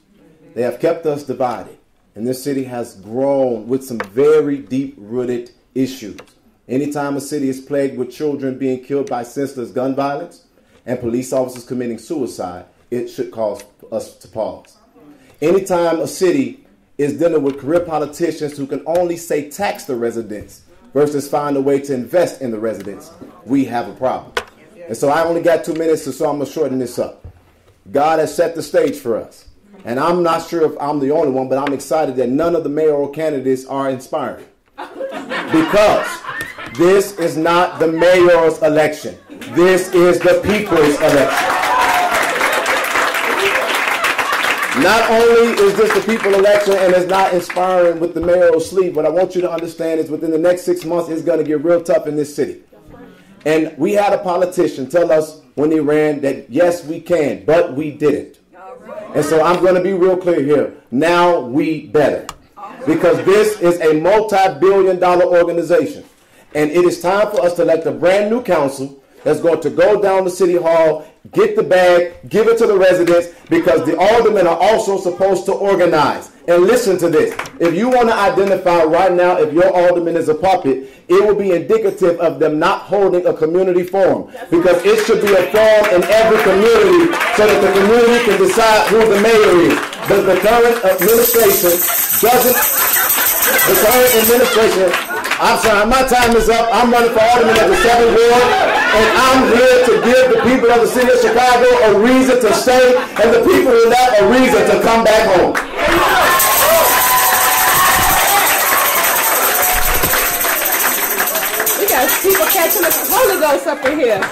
They have kept us divided. And this city has grown with some very deep-rooted issues. Anytime a city is plagued with children being killed by senseless gun violence and police officers committing suicide, it should cause us to pause. Anytime a city is dealing with career politicians who can only say tax the residents versus find a way to invest in the residents, we have a problem. And so I only got 2 minutes, so I'm going to shorten this up. God has set the stage for us. And I'm not sure if I'm the only one, but I'm excited that none of the mayoral candidates are inspiring. Because this is not the mayor's election. This is the people's election. Not only is this the people's election and it's not inspiring with the mayoral sleeve, what I want you to understand is within the next 6 months, it's going to get real tough in this city. And we had a politician tell us when he ran that, yes, we can, but we didn't. And so I'm going to be real clear here. Now we better. Because this is a multi-billion-dollar organization. And it is time for us to elect a brand new council that's going to go down to City Hall, get the bag, give it to the residents, because the aldermen are also supposed to organize. And listen to this. If you want to identify right now if your alderman is a puppet, it will be indicative of them not holding a community forum. Because it should be a forum in every community so that the community can decide who the mayor is. But the current administration doesn't. The current administration, I'm sorry, my time is up. I'm running for alderman of the 7th Ward, and I'm here to give the people of the city of Chicago a reason to stay, and the people who left a reason to come back home. We got people catching the Holy Ghost up in here.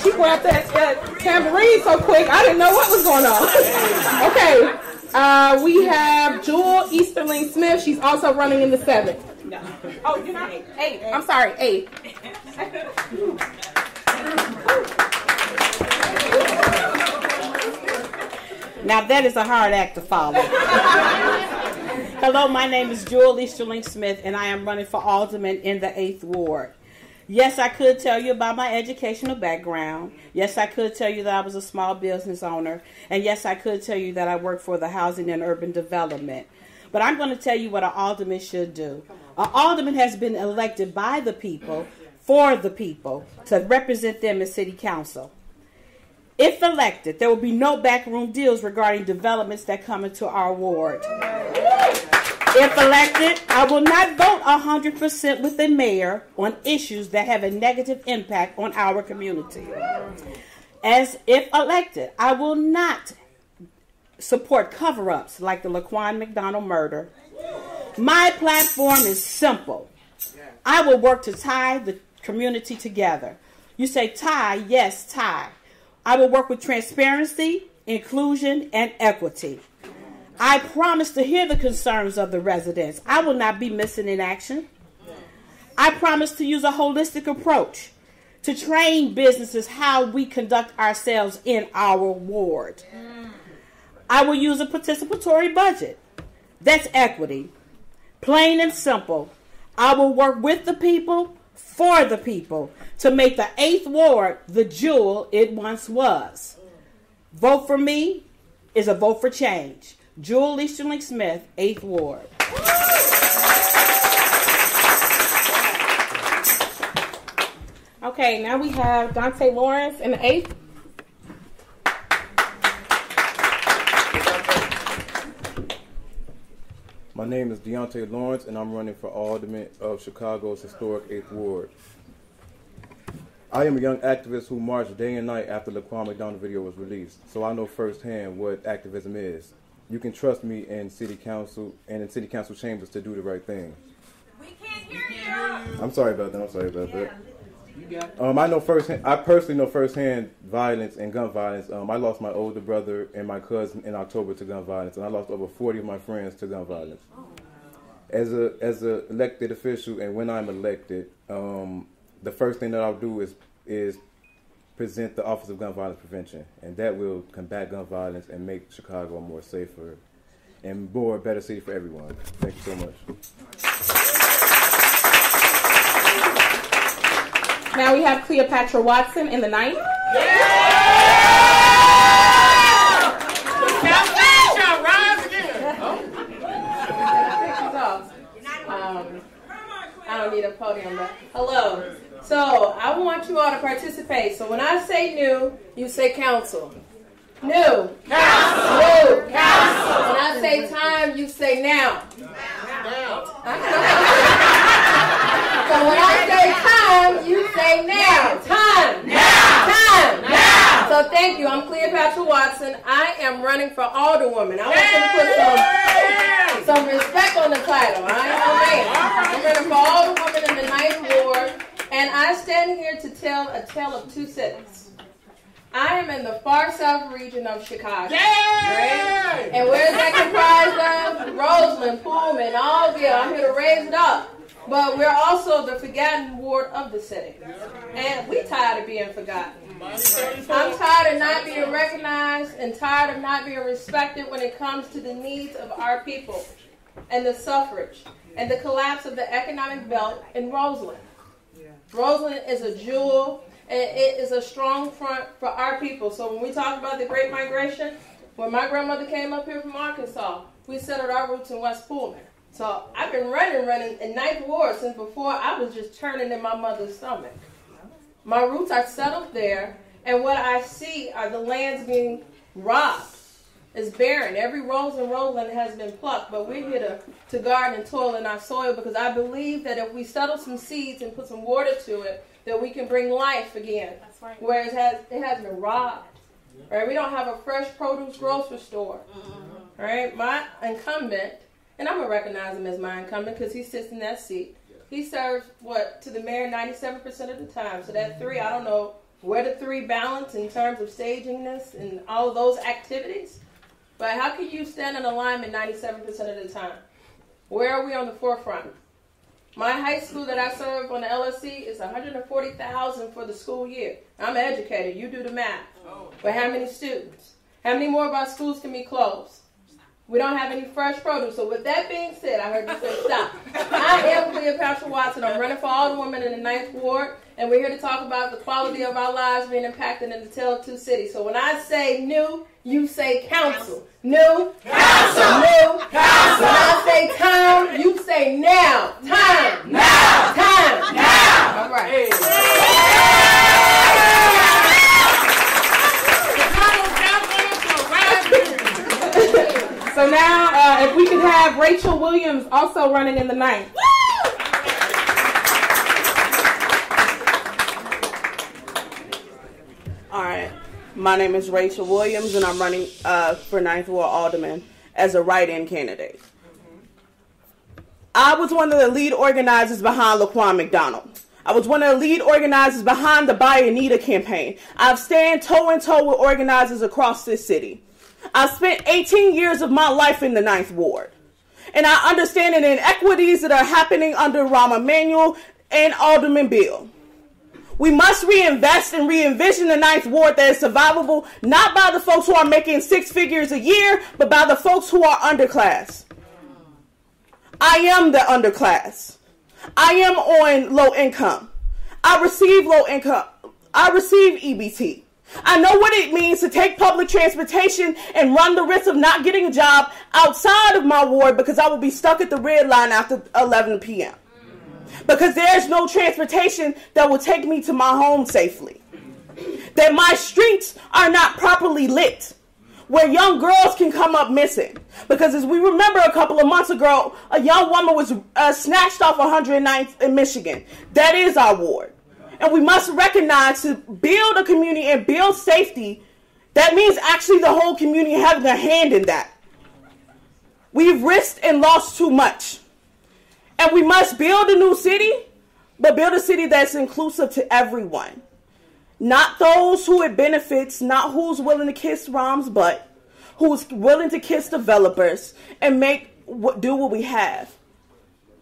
She grabbed that tambourine so quick, I didn't know what was going on. Okay. We have Jewel Easterling Smith. She's also running in the 7th. No. Oh, you're not 8. I'm sorry, 8. Now that is a hard act to follow. Hello, my name is Jewel Easterling Smith, and I am running for alderman in the 8th Ward. Yes, I could tell you about my educational background. Yes, I could tell you that I was a small business owner. And yes, I could tell you that I work for the Housing and Urban Development. But I'm going to tell you what an alderman should do. An alderman has been elected by the people, for the people, to represent them in city council. If elected, there will be no backroom deals regarding developments that come into our ward. If elected, I will not vote 100% with the mayor on issues that have a negative impact on our community. As if elected, I will not support cover-ups like the Laquan McDonald murder. My platform is simple. I will work to tie the community together. You say tie, yes, tie. I will work with transparency, inclusion, and equity. I promise to hear the concerns of the residents. I will not be missing in action. I promise to use a holistic approach to train businesses how we conduct ourselves in our ward. I will use a participatory budget. That's equity. Plain and simple. I will work with the people, for the people, to make the 8th Ward the jewel it once was. Vote for me is a vote for change. Jewel Easterling Smith, 8th Ward. Okay, now we have Dionte Lawrence in the 8th. My name is Dionte Lawrence, and I'm running for alderman of Chicago's historic 8th Ward. I am a young activist who marched day and night after the Laquan McDonald video was released, so I know firsthand what activism is. You can trust me in city council and in city council chambers to do the right thing. We can't hear you. I'm sorry about that. I personally know firsthand violence and gun violence. I lost my older brother and my cousin in October to gun violence, and I lost over 40 of my friends to gun violence. As a elected official, and when I'm elected, the first thing that I'll do is present the Office of Gun Violence Prevention, and that will combat gun violence and make Chicago a more safer and more better city for everyone. Thank you so much. Now we have Cleopatra Watson in the 9th. I don't need a podium, but hello. So I want you all to participate. So when I say new, you say council. New. Council. New. Council. When I say time, you say now. Now. So when I say time, you say now. Time. Now. Time. Now. So thank you. I'm Cleopatra Watson. I am running for alderwoman. I want you to put some respect on the title. I ain't no man. I'm running for alderwoman in the 9th Ward. And I stand here to tell a tale of two cities. I am in the far south region of Chicago. Right? And where is that comprised of? Roseland, Pullman, Allville. I'm here to raise it up. But we're also the forgotten ward of the city. And we're tired of being forgotten. I'm tired of not being recognized and tired of not being respected when it comes to the needs of our people and the suffrage and the collapse of the economic belt in Roseland. Roseland is a jewel And it is a strong front for our people. So when we talk about the Great Migration, when my grandmother came up here from Arkansas, we settled our roots in West Pullman. So I've been running in 9th Ward since before I was just turning in my mother's stomach. My roots are settled there, and what I see are the lands being robbed. It's barren. Every rose and roseland has been plucked, but we're here to garden and toil in our soil, because I believe that if we settle some seeds and put some water to it, that we can bring life again. That's right. Where it has been robbed. Right? We don't have a fresh produce grocery store. Right? My incumbent, and I'm going to recognize him as my incumbent because he sits in that seat. He serves, to the mayor 97% of the time. So that 3, I don't know where the 3 balance in terms of stagingness and all of those activities. But how can you stand in alignment 97% of the time? Where are we on the forefront? My high school that I serve on the LSC is $140,000 for the school year. I'm an educator. You do the math. But how many students? How many more of our schools can be closed? We don't have any fresh produce. So with that being said, I heard you say stop. I am Cleopatra Watson. I'm running for Alderwoman in the 9th Ward. And we're here to talk about the quality of our lives being impacted in the Tale of Two Cities. So when I say new, you say council. New council. New council. When I say time, you say now. Time. Now. Time. Now. All right. So now, if we could have Rachel Williams also running in the 9th. All right. My name is Rachel Williams, and I'm running for 9th Ward Alderman as a write-in candidate. I was one of the lead organizers behind Laquan McDonald. I was one of the lead organizers behind the Buy Anita campaign. I've stand toe-in-toe with organizers across this city. I spent 18 years of my life in the 9th Ward. And I understand the inequities that are happening under Rahm Emanuel and Alderman Bill. We must reinvest and re-envision the 9th Ward that is survivable, not by the folks who are making 6 figures a year, but by the folks who are underclass. I am the underclass. I am on low income. I receive low income. I receive EBT. I know what it means to take public transportation and run the risk of not getting a job outside of my ward because I will be stuck at the red line after 11 p.m. Because there's no transportation that will take me to my home safely. That my streets are not properly lit, where young girls can come up missing. Because as we remember a couple of months ago, a young woman was snatched off 109th in Michigan. That is our ward. And we must recognize to build a community and build safety, that means actually the whole community having a hand in that. We've risked and lost too much. And we must build a new city, but build a city that's inclusive to everyone. Not those who it benefits, not who's willing to kiss Rahm's butt, who's willing to kiss developers and do what we have.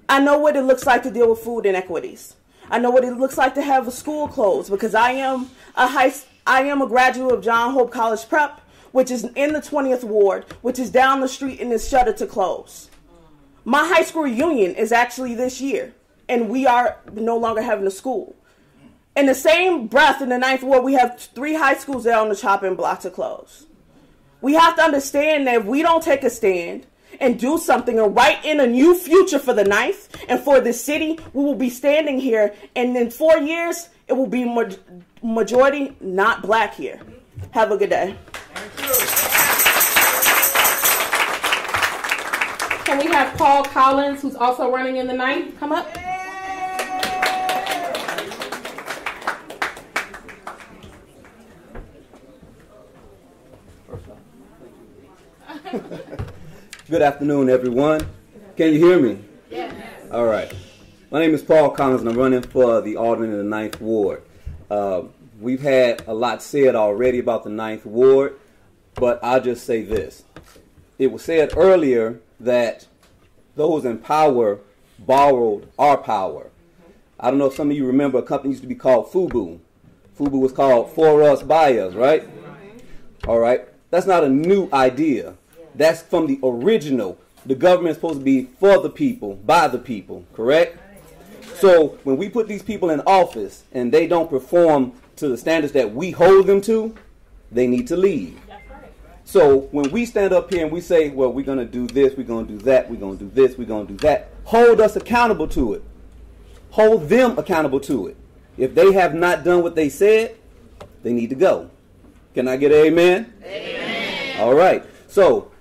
I know what it looks like to deal with food inequities. I know what it looks like to have a school closed because I am a graduate of John Hope College Prep, which is in the 20th Ward, which is down the street and is shuttered to close. My high school reunion is actually this year, and we are no longer having a school. In the same breath, in the 9th Ward, we have 3 high schools that are on the chopping block to close. We have to understand that if we don't take a stand and do something and write in a new future for the 9th and for the city, we will be standing here, and in 4 years, it will be majority not black here. Have a good day. Can we have Paul Collins, who's also running in the 9th, come up? Good afternoon, everyone. Can you hear me? Yes. All right. My name is Paul Collins, and I'm running for the Alderman in the 9th Ward. We've had a lot said already about the 9th Ward, but I'll just say this. It was said earlier that those in power borrowed our power. I don't know if some of you remember a company used to be called FUBU. FUBU was called For Us, By Us, right? All right. That's not a new idea. That's from the original. The government is supposed to be for the people, by the people, correct? So when we put these people in office and they don't perform to the standards that we hold them to, they need to leave. So when we stand up here and we say, well, we're going to do this, we're going to do that, we're going to do this, we're going to do that, hold us accountable to it. Hold them accountable to it. If they have not done what they said, they need to go. Can I get an amen? Amen. All right. So,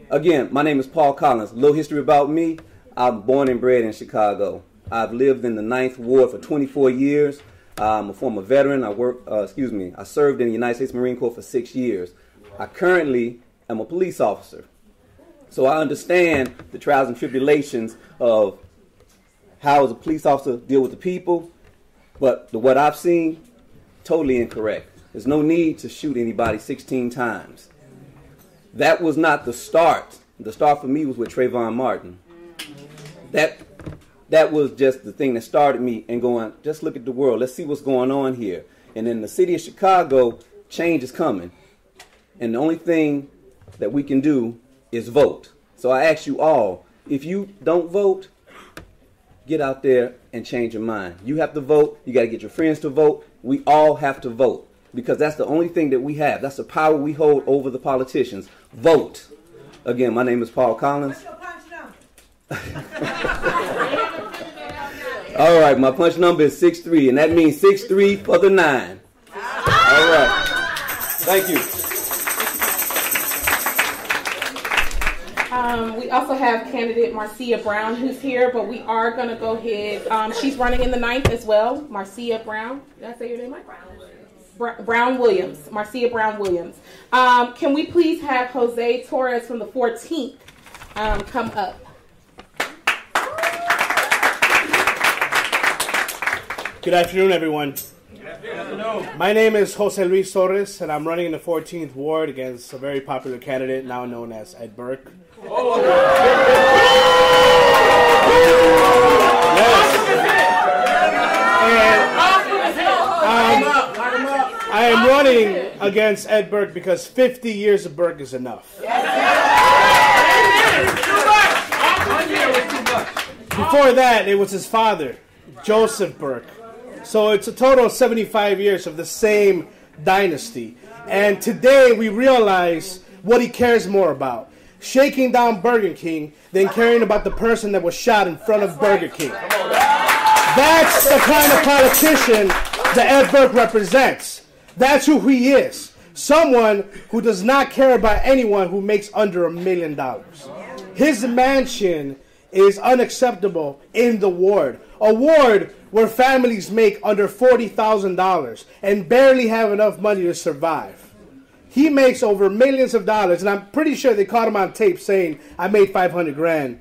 again, my name is Paul Collins. A little history about me. I'm born and bred in Chicago. I've lived in the 9th Ward for 24 years. I'm a former veteran. I served in the United States Marine Corps for 6 years. I currently am a police officer. So I understand the trials and tribulations of how as a police officer deal with the people. But what I've seen, totally incorrect. There's no need to shoot anybody 16 times. That was not the start. The start for me was with Trayvon Martin. That was just the thing that started me and going, just look at the world. Let's see what's going on here. And in the city of Chicago, change is coming. And the only thing that we can do is vote. So I ask you all, if you don't vote, get out there and change your mind. You have to vote. You got to get your friends to vote. We all have to vote because that's the only thing that we have. That's the power we hold over the politicians. Vote. Again, my name is Paul Collins. All right, my punch number is 6'3", and that means 6'3" for the 9. All right. Thank you. We also have candidate Marcia Brown who's here, but we are going to go ahead. She's running in the 9th as well. Marcia Brown. Did I say your name right? Brown-Williams. Marcia Brown-Williams. Can we please have Jose Torres from the 14th come up? Good afternoon, everyone. Good afternoon. My name is Jose Luis Torres, and I'm running in the 14th Ward against a very popular candidate now known as Ed Burke. Oh. Yes. And I am running against Ed Burke because 50 years of Burke is enough. Before that, it was his father, Joseph Burke. So it's a total of 75 years of the same dynasty. And today we realize what he cares more about. Shaking down Burger King than caring about the person that was shot in front of Burger King. That's the kind of politician that Ed Burke represents. That's who he is. Someone who does not care about anyone who makes under $1 million. His mansion is unacceptable in the ward. A ward where families make under $40,000 and barely have enough money to survive. He makes over millions of dollars, and I'm pretty sure they caught him on tape saying, I made $500,000.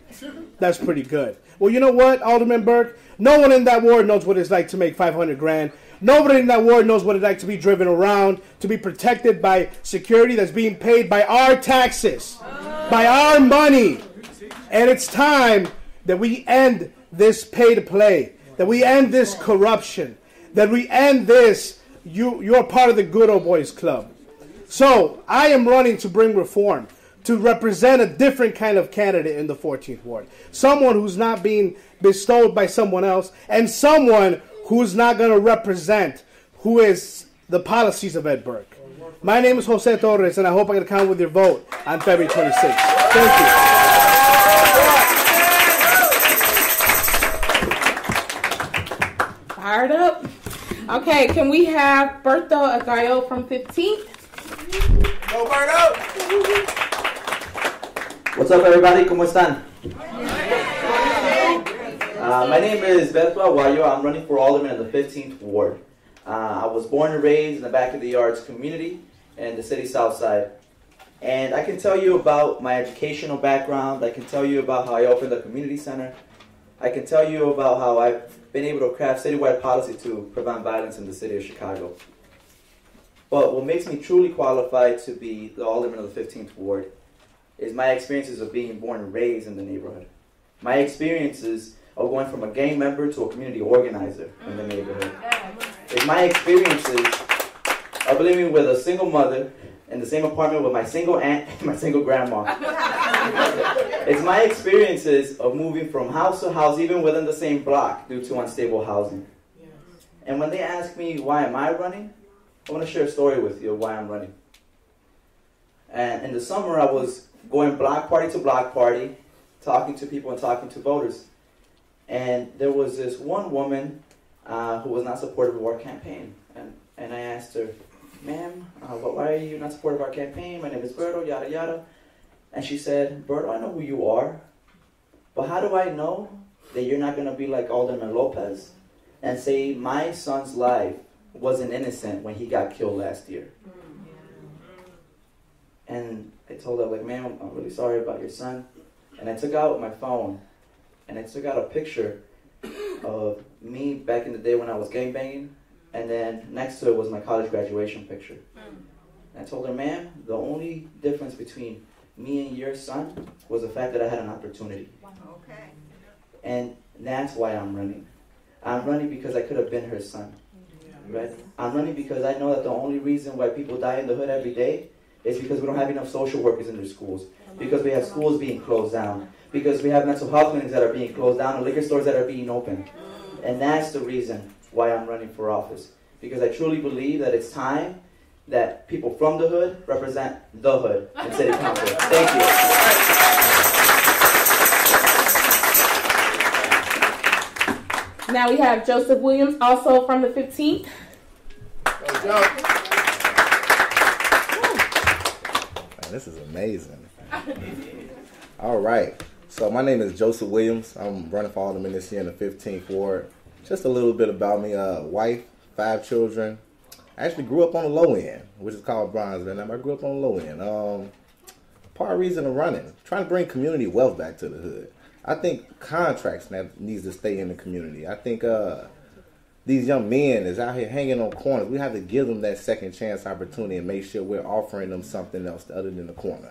That's pretty good. Well, you know what, Alderman Burke? No one in that ward knows what it's like to make $500,000. Nobody in that ward knows what it's like to be driven around, to be protected by security that's being paid by our taxes, by our money. And it's time that we end this pay to play, that we end this corruption, that we end this, you're part of the good old boys club. So I am running to bring reform, to represent a different kind of candidate in the 14th Ward. Someone who's not being bestowed by someone else, and someone who's not going to represent who is the policies of Ed Burke. My name is Jose Torres, and I hope I can count with your vote on February 26th. Thank you. Fired up. Okay, can we have Berto Aguayo from 15th? Go Berto! What's up, everybody? ¿Cómo están? My name is Berto Aguayo. I'm running for alderman in the 15th Ward. I was born and raised in the back of the yards community in the city south side. And I can tell you about my educational background. I can tell you about how I opened a community center. I can tell you about how I've been able to craft citywide policy to prevent violence in the city of Chicago. But what makes me truly qualified to be the alderman of the 15th Ward is my experiences of being born and raised in the neighborhood. My experiences of going from a gang member to a community organizer in the neighborhood. It's my experiences of living with a single mother in the same apartment with my single aunt and my single grandma. It's my experiences of moving from house to house, even within the same block, due to unstable housing. And when they ask me, why am I running? I want to share a story with you of why I'm running. And in the summer, I was going block party to block party, talking to people and talking to voters. And there was this one woman who was not supportive of our campaign. And I asked her, ma'am, why are you not supportive of our campaign? My name is Berto, yada, yada. And she said, Berto, I know who you are, but how do I know that you're not going to be like Alderman Lopez and say my son's life wasn't innocent when he got killed last year? And I told her, like, ma'am, I'm really sorry about your son. And I took out my phone, and I took out a picture of me back in the day when I was gangbanging, and then next to it was my college graduation picture. And I told her, ma'am, the only difference between me and your son was the fact that I had an opportunity. Okay. And that's why I'm running. I'm running because I could have been her son. Right? I'm running because I know that the only reason why people die in the hood every day is because we don't have enough social workers in their schools, because we have schools being closed down, because we have mental health clinics that are being closed down and liquor stores that are being opened. And that's the reason why I'm running for office, because I truly believe that it's time that people from the hood represent the hood in city council. Thank you. Now we have Joseph Williams, also from the 15th. This is amazing. All right. So my name is Joseph Williams. I'm running for alderman this year in the 15th ward. Just a little bit about me. Wife, 5 children. I actually grew up on the low end, which is called Bronzeville. I grew up on the low end. Part of the reason of running, trying to bring community wealth back to the hood. I think contracts needs to stay in the community. I think these young men is out here hanging on corners. We have to give them that second chance opportunity and make sure we're offering them something else other than the corner.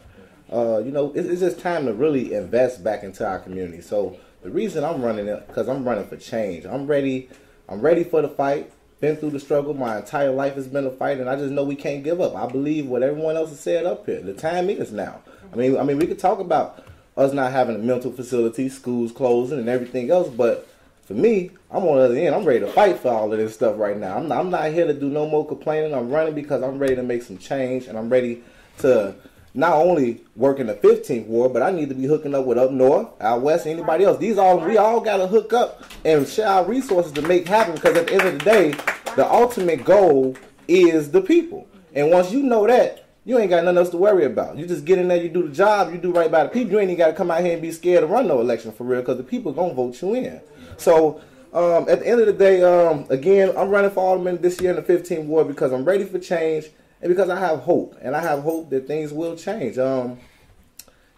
It's just time to really invest back into our community. So the reason I'm running it, because I'm running for change. I'm ready for the fight. Been through the struggle. My entire life has been a fight, and I just know we can't give up. I believe what everyone else has said up here. The time is now. I mean, we could talk about us not having a mental facility, schools closing, and everything else, but for me, I'm on the other end. I'm ready to fight for all of this stuff right now. I'm not here to do no more complaining. I'm running because I'm ready to make some change, and I'm ready to not only work in the 15th ward, but I need to be hooking up with up north, out west, anybody else. We all got to hook up and share our resources to make happen, because at the end of the day, the ultimate goal is the people. And once you know that, you ain't got nothing else to worry about. You just get in there, you do the job, you do right by the people. You ain't even got to come out here and be scared to run no election for real, because the people going to vote you in. So at the end of the day, again, I'm running for alderman this year in the 15th ward because I'm ready for change and because I have hope. And I have hope that things will change. I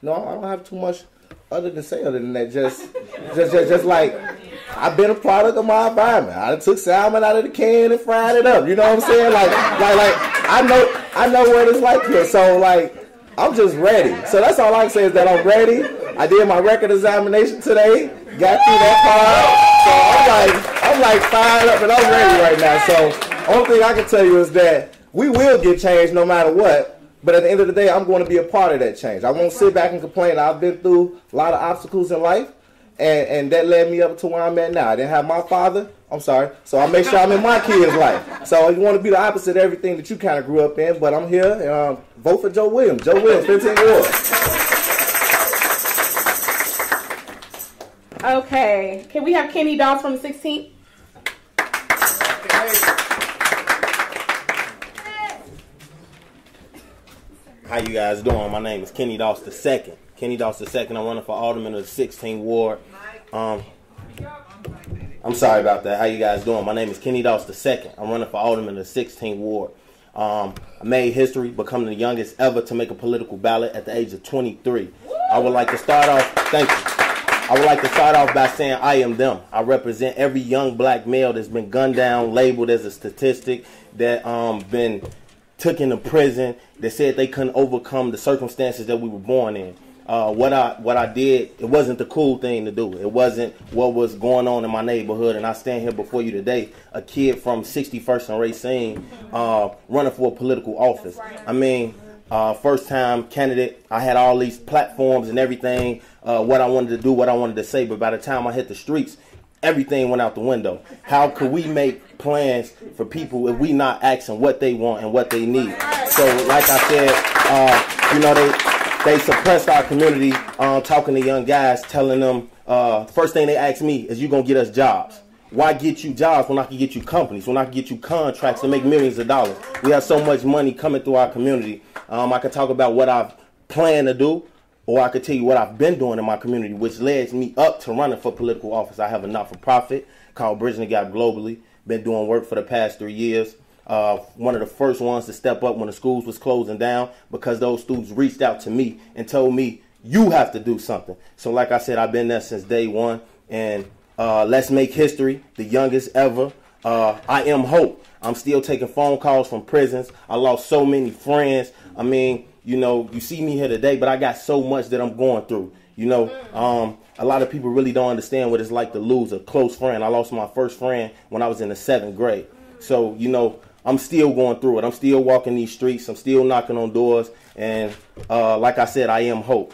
don't have too much other than that. Just like I've been a product of my environment. I took salmon out of the can and fried it up. You know what I'm saying? Like I know what it's like here. So like I'm just ready. So that's all I can say is that I'm ready. I did my record examination today. Got through that part. So I'm like fired up and I'm ready right now. So only thing I can tell you is that we will get changed no matter what. But at the end of the day, I'm going to be a part of that change. I won't sit back and complain. I've been through a lot of obstacles in life, and that led me up to where I'm at now. I didn't have my father. I'm sorry. So I'll make sure I'm in my kid's life. So you want to be the opposite of everything that you kind of grew up in, but I'm here. And, vote for Joe Williams. Joe Williams, 15th ward. Okay. Can we have Kenny Dawes from the 16th? How you guys doing? My name is Kenny Dawes II. Kenny Dawes II. I'm running for alderman of the 16th ward. I'm sorry about that. How you guys doing? My name is Kenny Dawes II. I'm running for alderman of the 16th ward. I made history, becoming the youngest ever to make a political ballot at the age of 23. I would like to start off. Thank you. I would like to start off by saying I am them. I represent every young black male that's been gunned down, labeled as a statistic, that been took into prison, that said they couldn't overcome the circumstances that we were born in. What I did, it wasn't the cool thing to do. It wasn't what was going on in my neighborhood, and I stand here before you today, a kid from 61st and Racine, running for a political office. I mean, first time candidate, I had all these platforms and everything, what I wanted to do, what I wanted to say, but by the time I hit the streets, everything went out the window. How could we make plans for people if we not asking what they want and what they need? So, like I said, they suppressed our community, talking to young guys, telling them, first thing they asked me is, you going to get us jobs? Why get you jobs when I can get you companies, when I can get you contracts and make millions of dollars? We have so much money coming through our community. I could talk about what I've planned to do, or I could tell you what I've been doing in my community, which leads me up to running for political office. I have a not-for-profit called Bridging the Gap Globally. Been doing work for the past 3 years. One of the first ones to step up when the schools was closing down, because those students reached out to me and told me, you have to do something. So like I said, I've been there since day one, and let's make history, the youngest ever. I am hope. I'm still taking phone calls from prisons. I lost so many friends. I mean, you know, you see me here today, but I got so much that I'm going through. You know, a lot of people really don't understand what it's like to lose a close friend. I lost my first friend when I was in the 7th grade. So, you know, I'm still going through it. I'm still walking these streets. I'm still knocking on doors. And like I said, I am hope.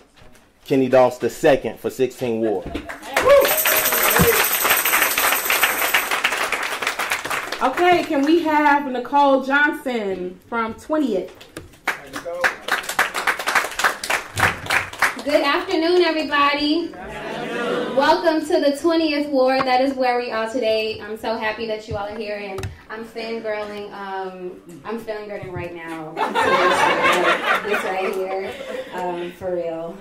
Kenny Doss II for 16th Ward. Okay, can we have Nicole Johnson from 20th? Good afternoon, everybody. Welcome to the 20th Ward. That is where we are today. I'm so happy that you all are here, and I'm fangirling. I'm fangirling right now. This right here, for real.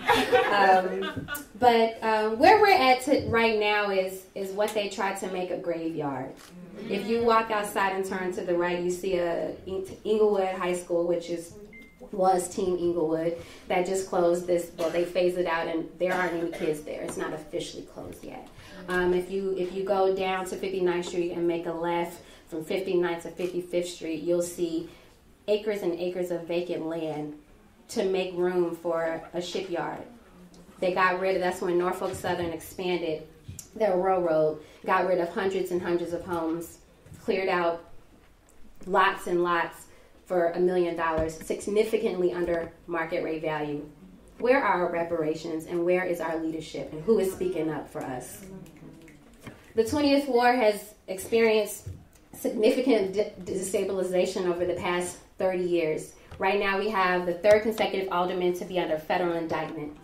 But where we're at right now is what they tried to make a graveyard. If you walk outside and turn to the right, you see Inglewood High School, which was Team Inglewood, that just closed this. Well, they phased it out, and there aren't any kids there. It's not officially closed yet. If you go down to 59th Street and make a left from 59th to 55th Street, you'll see acres and acres of vacant land to make room for a shipyard. They got rid of, that's when Norfolk Southern expanded their railroad, got rid of hundreds and hundreds of homes, cleared out lots and lots for $1 million, significantly under market rate value. Where are our reparations, and where is our leadership, and who is speaking up for us? The 20th Ward has experienced significant destabilization over the past 30 years. Right now we have the 3rd consecutive alderman to be under federal indictment.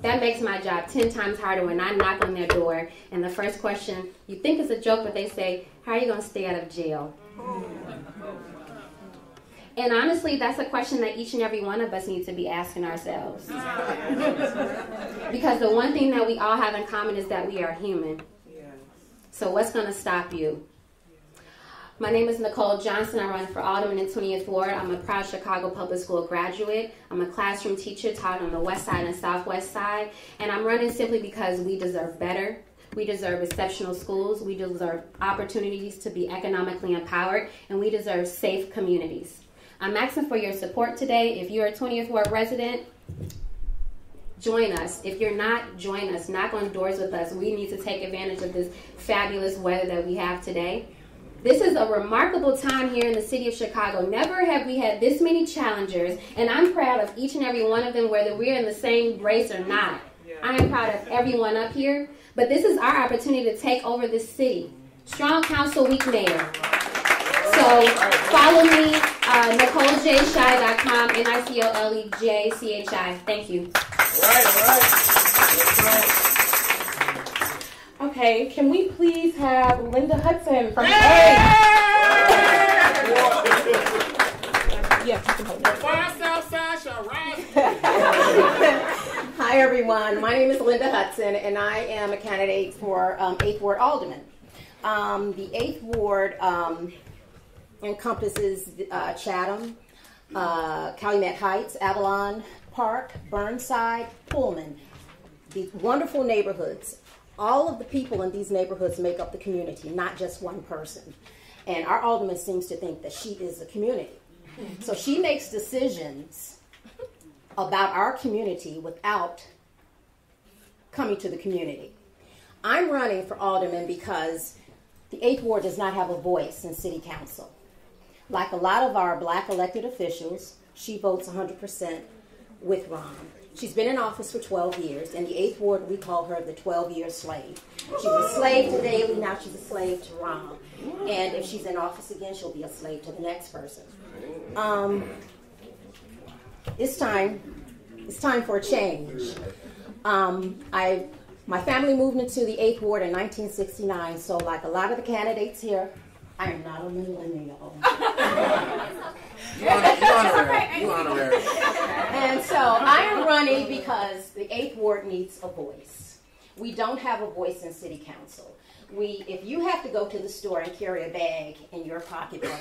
That makes my job 10 times harder when I knock on their door and the first question, you think it's a joke, but they say, how are you going to stay out of jail? And honestly, that's a question that each and every one of us needs to be asking ourselves. Because the one thing that we all have in common is that we are human. So what's going to stop you? My name is Nicole Johnson. I'm running for Alderman in 20th Ward. I'm a proud Chicago Public School graduate. I'm a classroom teacher taught on the west side and southwest side. And I'm running simply because we deserve better. We deserve exceptional schools. We deserve opportunities to be economically empowered. And we deserve safe communities. I'm asking for your support today. If you're a 20th Ward resident, join us. If you're not, join us. Knock on doors with us. We need to take advantage of this fabulous weather that we have today. This is a remarkable time here in the city of Chicago. Never have we had this many challengers, and I'm proud of each and every one of them, whether we're in the same race or not. I am proud of everyone up here, but this is our opportunity to take over this city. Strong Council Week Mayor. So follow me, NicoleJShy.com, NicoleJChi. Thank you. All right. Okay, can we please have Linda Hudson from A? Yeah, you can hold it. Hi, everyone. My name is Linda Hudson, and I am a candidate for 8th Ward Alderman. The 8th Ward encompasses Chatham, Calumet Heights, Avalon Park, Burnside, Pullman. These wonderful neighborhoods. All of the people in these neighborhoods make up the community, not just one person. And our alderman seems to think that she is the community. So she makes decisions about our community without coming to the community. I'm running for alderman because the 8th Ward does not have a voice in city council. Like a lot of our black elected officials, she votes 100% with Ron. She's been in office for 12 years. In the 8th Ward, we call her the 12-year slave. She's a slave to Daley, now she's a slave to Ron. And if she's in office again, she'll be a slave to the next person. It's time for a change. My family moved into the 8th Ward in 1969, so like a lot of the candidates here, I am not a millennial. You honorary. And so I am running because the 8th Ward needs a voice. We don't have a voice in City Council. If you have to go to the store and carry a bag in your pocketbook,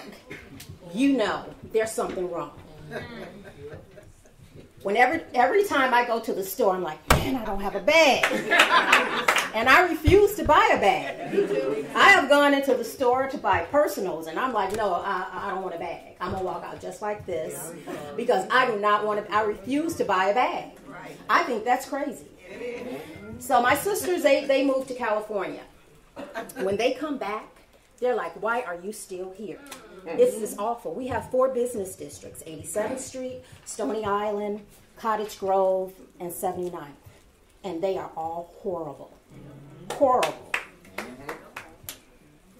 you know there's something wrong. Every time I go to the store, I'm like, man, I don't have a bag. And I refuse to buy a bag. I have gone into the store to buy personals, and I'm like, no, I don't want a bag. I'm going to walk out just like this because I refuse to buy a bag. I think that's crazy. So my sisters, they moved to California. When they come back, they're like, why are you still here? This is awful. We have 4 business districts, 87th Street, Stony Island, Cottage Grove, and 79th. And they are all horrible. Horrible.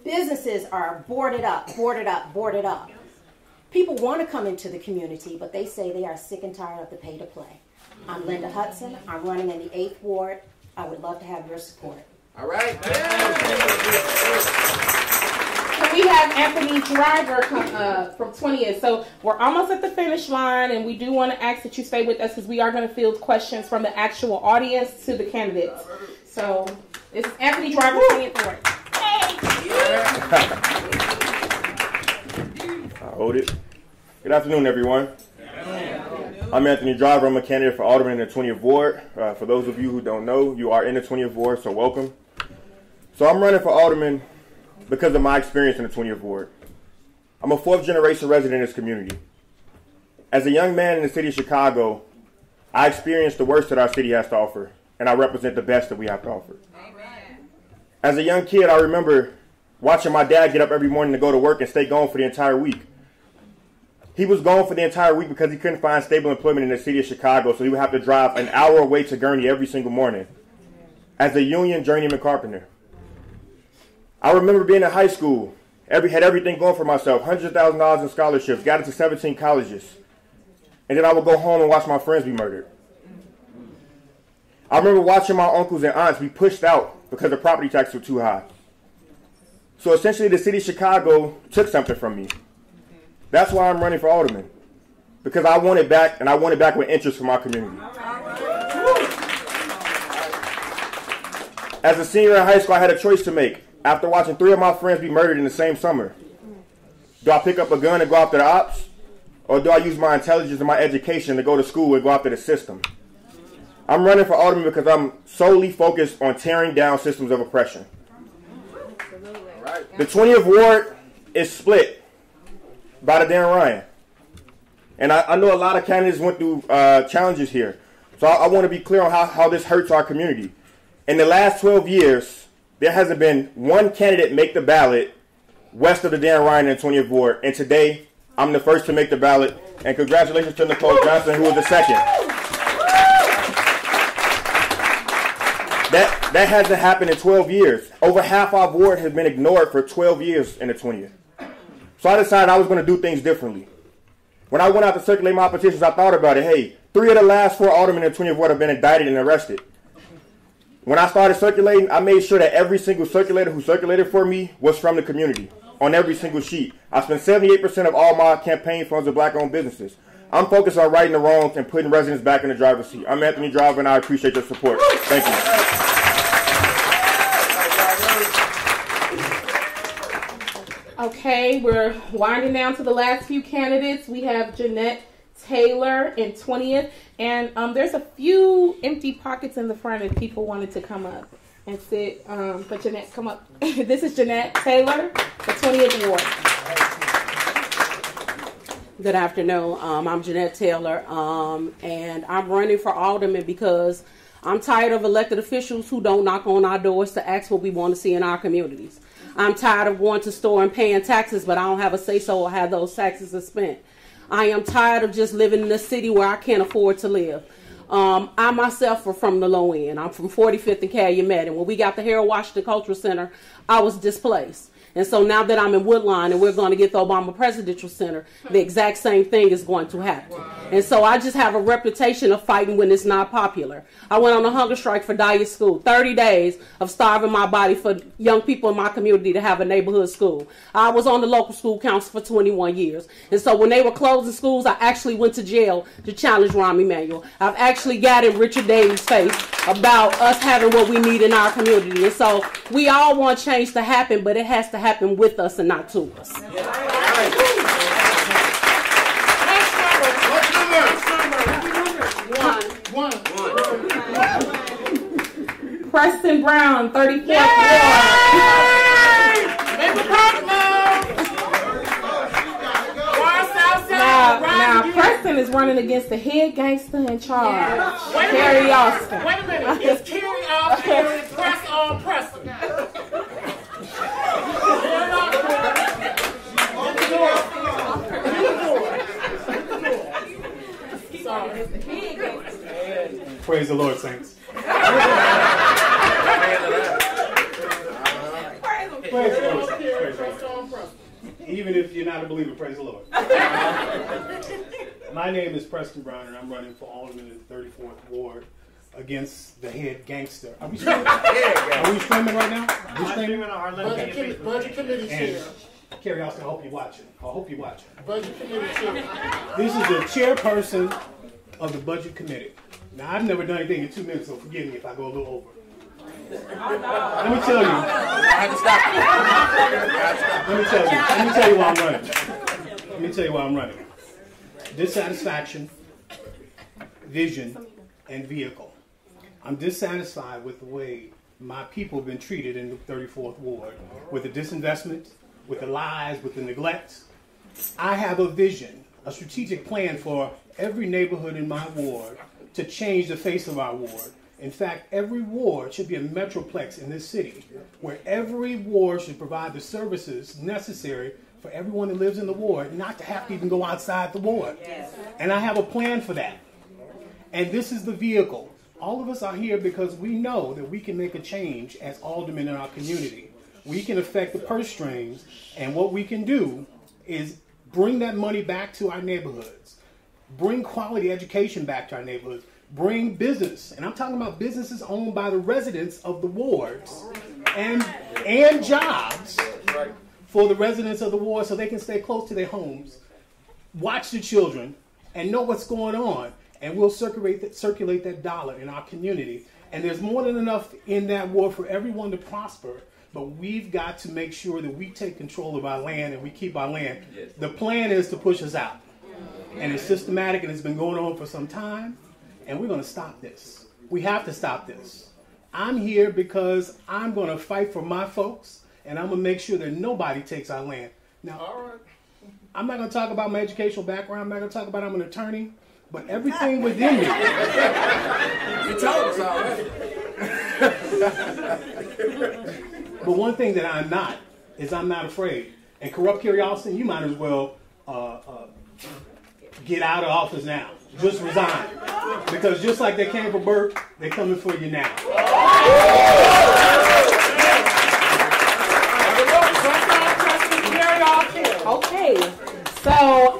Businesses are boarded up. People want to come into the community, but they say they are sick and tired of the pay to play. I'm Linda Hudson. I'm running in the 8th Ward. I would love to have your support. All right. Can we have Anthony Driver come from 20th? So we're almost at the finish line, and we do want to ask that you stay with us because we are going to field questions from the actual audience to the candidates. So this is Anthony Driver, 20th Ward. I hold it. Good afternoon, everyone. I'm Anthony Driver. I'm a candidate for Alderman in the 20th Ward. For those of you who don't know, you are in the 20th Ward, so welcome. So I'm running for Alderman because of my experience in the 20th Ward. I'm a 4th-generation resident in this community. As a young man in the city of Chicago, I experienced the worst that our city has to offer, and I represent the best that we have to offer. Amen. As a young kid, I remember watching my dad get up every morning to go to work and stay gone for the entire week. He was gone for the entire week because he couldn't find stable employment in the city of Chicago, so he would have to drive an hour away to Gurney every single morning as a union journeyman carpenter. I remember being in high school, had everything going for myself, hundreds of thousands of dollars in scholarships, got into 17 colleges, and then I would go home and watch my friends be murdered. I remember watching my uncles and aunts be pushed out because the property taxes were too high. So essentially the city of Chicago took something from me. That's why I'm running for Alderman, because I want it back, and I want it back with interest for my community. As a senior in high school, I had a choice to make. After watching 3 of my friends be murdered in the same summer, do I pick up a gun and go after the ops? Or do I use my intelligence and my education to go to school and go after the system? I'm running for Alderman because I'm solely focused on tearing down systems of oppression. The 20th Ward is split by the Dan Ryan. And I know a lot of candidates went through challenges here. So I want to be clear on how this hurts our community. In the last 12 years, there hasn't been one candidate make the ballot west of the Dan Ryan in the 20th Ward. And today, I'm the first to make the ballot. And congratulations to Nicole Johnson, who was the second. That hasn't happened in 12 years. Over half our ward has been ignored for 12 years in the 20th. So I decided I was going to do things differently. When I went out to circulate my petitions, I thought about it. Hey, 3 of the last 4 aldermen in the 20th Ward have been indicted and arrested. When I started circulating, I made sure that every single circulator who circulated for me was from the community on every single sheet. I spent 78% of all my campaign funds with black-owned businesses. I'm focused on righting the wrongs and putting residents back in the driver's seat. I'm Anthony Driver, and I appreciate your support. Thank you. Okay, we're winding down to the last few candidates. We have Jeanette Taylor in 20th, and there's a few empty pockets in the front if people wanted to come up and sit. But Jeanette, come up. This is Jeanette Taylor, the 20th Ward. Good afternoon. I'm Jeanette Taylor, and I'm running for Alderman because I'm tired of elected officials who don't knock on our doors to ask what we want to see in our communities. I'm tired of going to store and paying taxes, but I don't have a say-so or how those taxes are spent. I am tired of just living in a city where I can't afford to live. I myself are from the low end. I'm from 45th and Calumet. And when we got the Harold Washington Cultural Center, I was displaced. And so now that I'm in Woodline and we're going to get the Obama Presidential Center, the exact same thing is going to happen. And so I just have a reputation of fighting when it's not popular. I went on a hunger strike for Dyer School, 30 days of starving my body for young people in my community to have a neighborhood school. I was on the local school council for 21 years. And so when they were closing schools, I actually went to jail to challenge Rahm Emanuel. I've actually got in Richard Davis' face about us having what we need in our community. And so we all want change to happen, but it has to happen with us and not to us. One. Preston Brown, 34th Now, Preston is running against the head gangster in charge, Carrie Austin. Wait a minute. Is Carrie Austin press on Preston? Praise the Lord, saints. Praise the Lord. Even if you're not a believer, praise the Lord. My name is Preston Brown, and I'm running for Alderman in the 34th Ward against the head gangster. Are we streaming? Are we streaming right now? Are we streaming? Okay. Budget committee chair. Carrie Austin, I hope you're watching. Budget committee chair. This is the chairperson of the budget committee. Now, I've never done anything in 2 minutes, so forgive me if I go a little over. Let me tell you. Let me tell you why I'm running. Dissatisfaction, vision, and vehicle. I'm dissatisfied with the way my people have been treated in the 34th Ward, with the disinvestment, with the lies, with the neglect. I have a vision, a strategic plan for every neighborhood in my ward to change the face of our ward. In fact, every ward should be a metroplex in this city, where every ward should provide the services necessary for everyone that lives in the ward not to have to even go outside the ward. Yes. And I have a plan for that. And this is the vehicle. All of us are here because we know that we can make a change as aldermen in our community. We can affect the purse strings, and what we can do is bring that money back to our neighborhoods, bring quality education back to our neighborhoods, bring business, and I'm talking about businesses owned by the residents of the wards, and jobs for the residents of the ward so they can stay close to their homes, watch the children, and know what's going on. And we'll circulate that dollar in our community. And there's more than enough in that ward for everyone to prosper, but we've got to make sure that we take control of our land and we keep our land. Yes. The plan is to push us out. And it's systematic, and it's been going on for some time, and we're going to stop this. We have to stop this. I'm here because I'm going to fight for my folks, and I'm going to make sure that nobody takes our land. Now, I'm not going to talk about my educational background. I'm not going to talk about I'm an attorney, but everything within me. You told us already. But one thing that I'm not is I'm not afraid. And corrupt Carrie Austin, you might as well get out of office now. Just resign. Because just like they came for Burke, they're coming for you now. Okay, so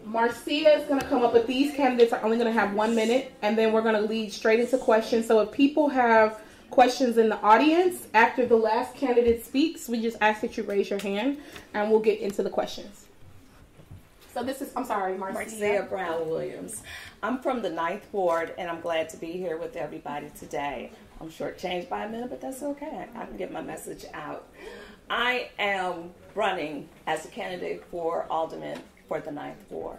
Marcia is going to come up, but these candidates are only going to have 1 minute, and then we're going to lead straight into questions. So if people have questions in the audience after the last candidate speaks, we just ask that you raise your hand, and we'll get into the questions. So this is, I'm sorry, Marcia Brown-Williams. I'm from the 9th Ward, and I'm glad to be here with everybody today. I'm shortchanged by a minute, but that's okay. I can get my message out. I am running as a candidate for alderman for the 9th Ward.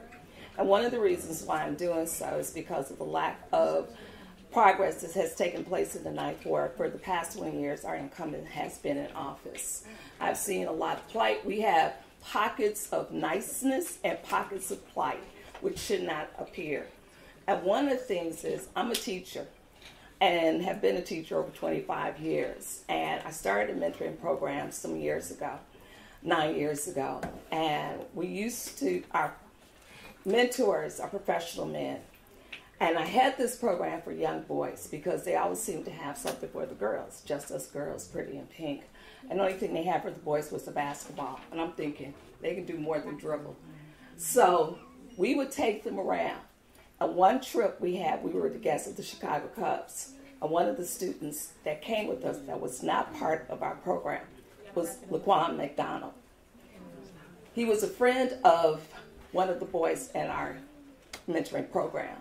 And one of the reasons why I'm doing so is because of the lack of progress that has taken place in the 9th Ward. For the past 20 years, our incumbent has been in office. I've seen a lot of plight. We have pockets of niceness and pockets of plight, which should not appear. And one of the things is I'm a teacher and have been a teacher over 25 years. And I started a mentoring program some years ago, 9 years ago. And we used to, our mentors are professional men. And I had this program for young boys because they always seem to have something for the girls, just us girls, pretty and pink. And the only thing they had for the boys was the basketball. And I'm thinking, they can do more than dribble. So we would take them around. And one trip we were the guests of the Chicago Cubs. And one of the students that came with us that was not part of our program was Laquan McDonald. He was a friend of one of the boys in our mentoring program.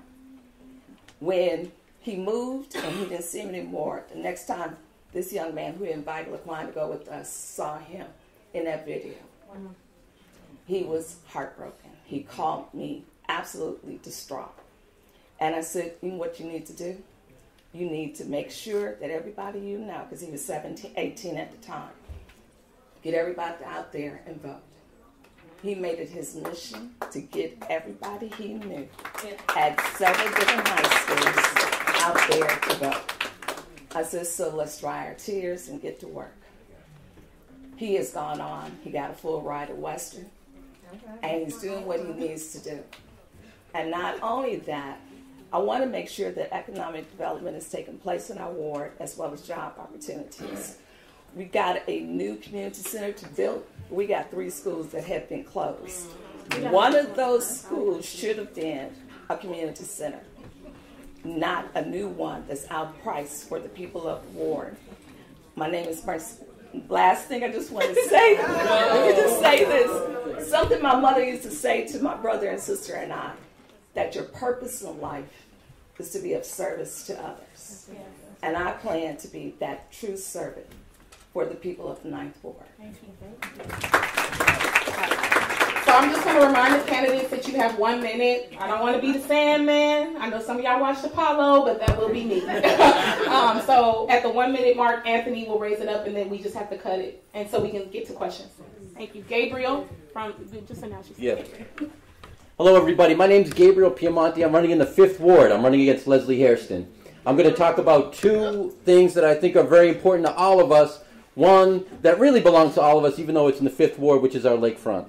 When he moved and he didn't see him anymore, the next time this young man who invited Laquan to go with us saw him in that video, he was heartbroken. He called me absolutely distraught. And I said, you know what you need to do? You need to make sure that everybody you know, because he was 18 at the time, get everybody out there and vote. He made it his mission to get everybody he knew at several different high schools out there to vote. I said, so let's dry our tears and get to work. He has gone on. He got a full ride at Western, and he's doing what he needs to do. And not only that, I want to make sure that economic development is taking place in our ward as well as job opportunities. We got a new community center to build. We got 3 schools that have been closed. One of those schools should have been a community center, not a new one that's outpriced for the people of the ward. My name is Marcia. Last thing I just want to say, let me just say this. Something my mother used to say to my brother and sister and I, that your purpose in life is to be of service to others. And I plan to be that true servant for the people of the 9th Ward. So I'm just going to remind the candidates that you have 1 minute. I don't want to be the Sandman. I know some of y'all watched Apollo, but that will be me. So at the 1 minute mark, Anthony will raise it up, and then we just have to cut it, and so we can get to questions. Thank you. Gabriel, just announce yourself. Yeah. Hello, everybody. My name is Gabriel Piemonte. I'm running in the 5th Ward. I'm running against Leslie Hairston. I'm going to talk about 2 things that I think are very important to all of us. One that really belongs to all of us, even though it's in the 5th Ward, which is our lakefront.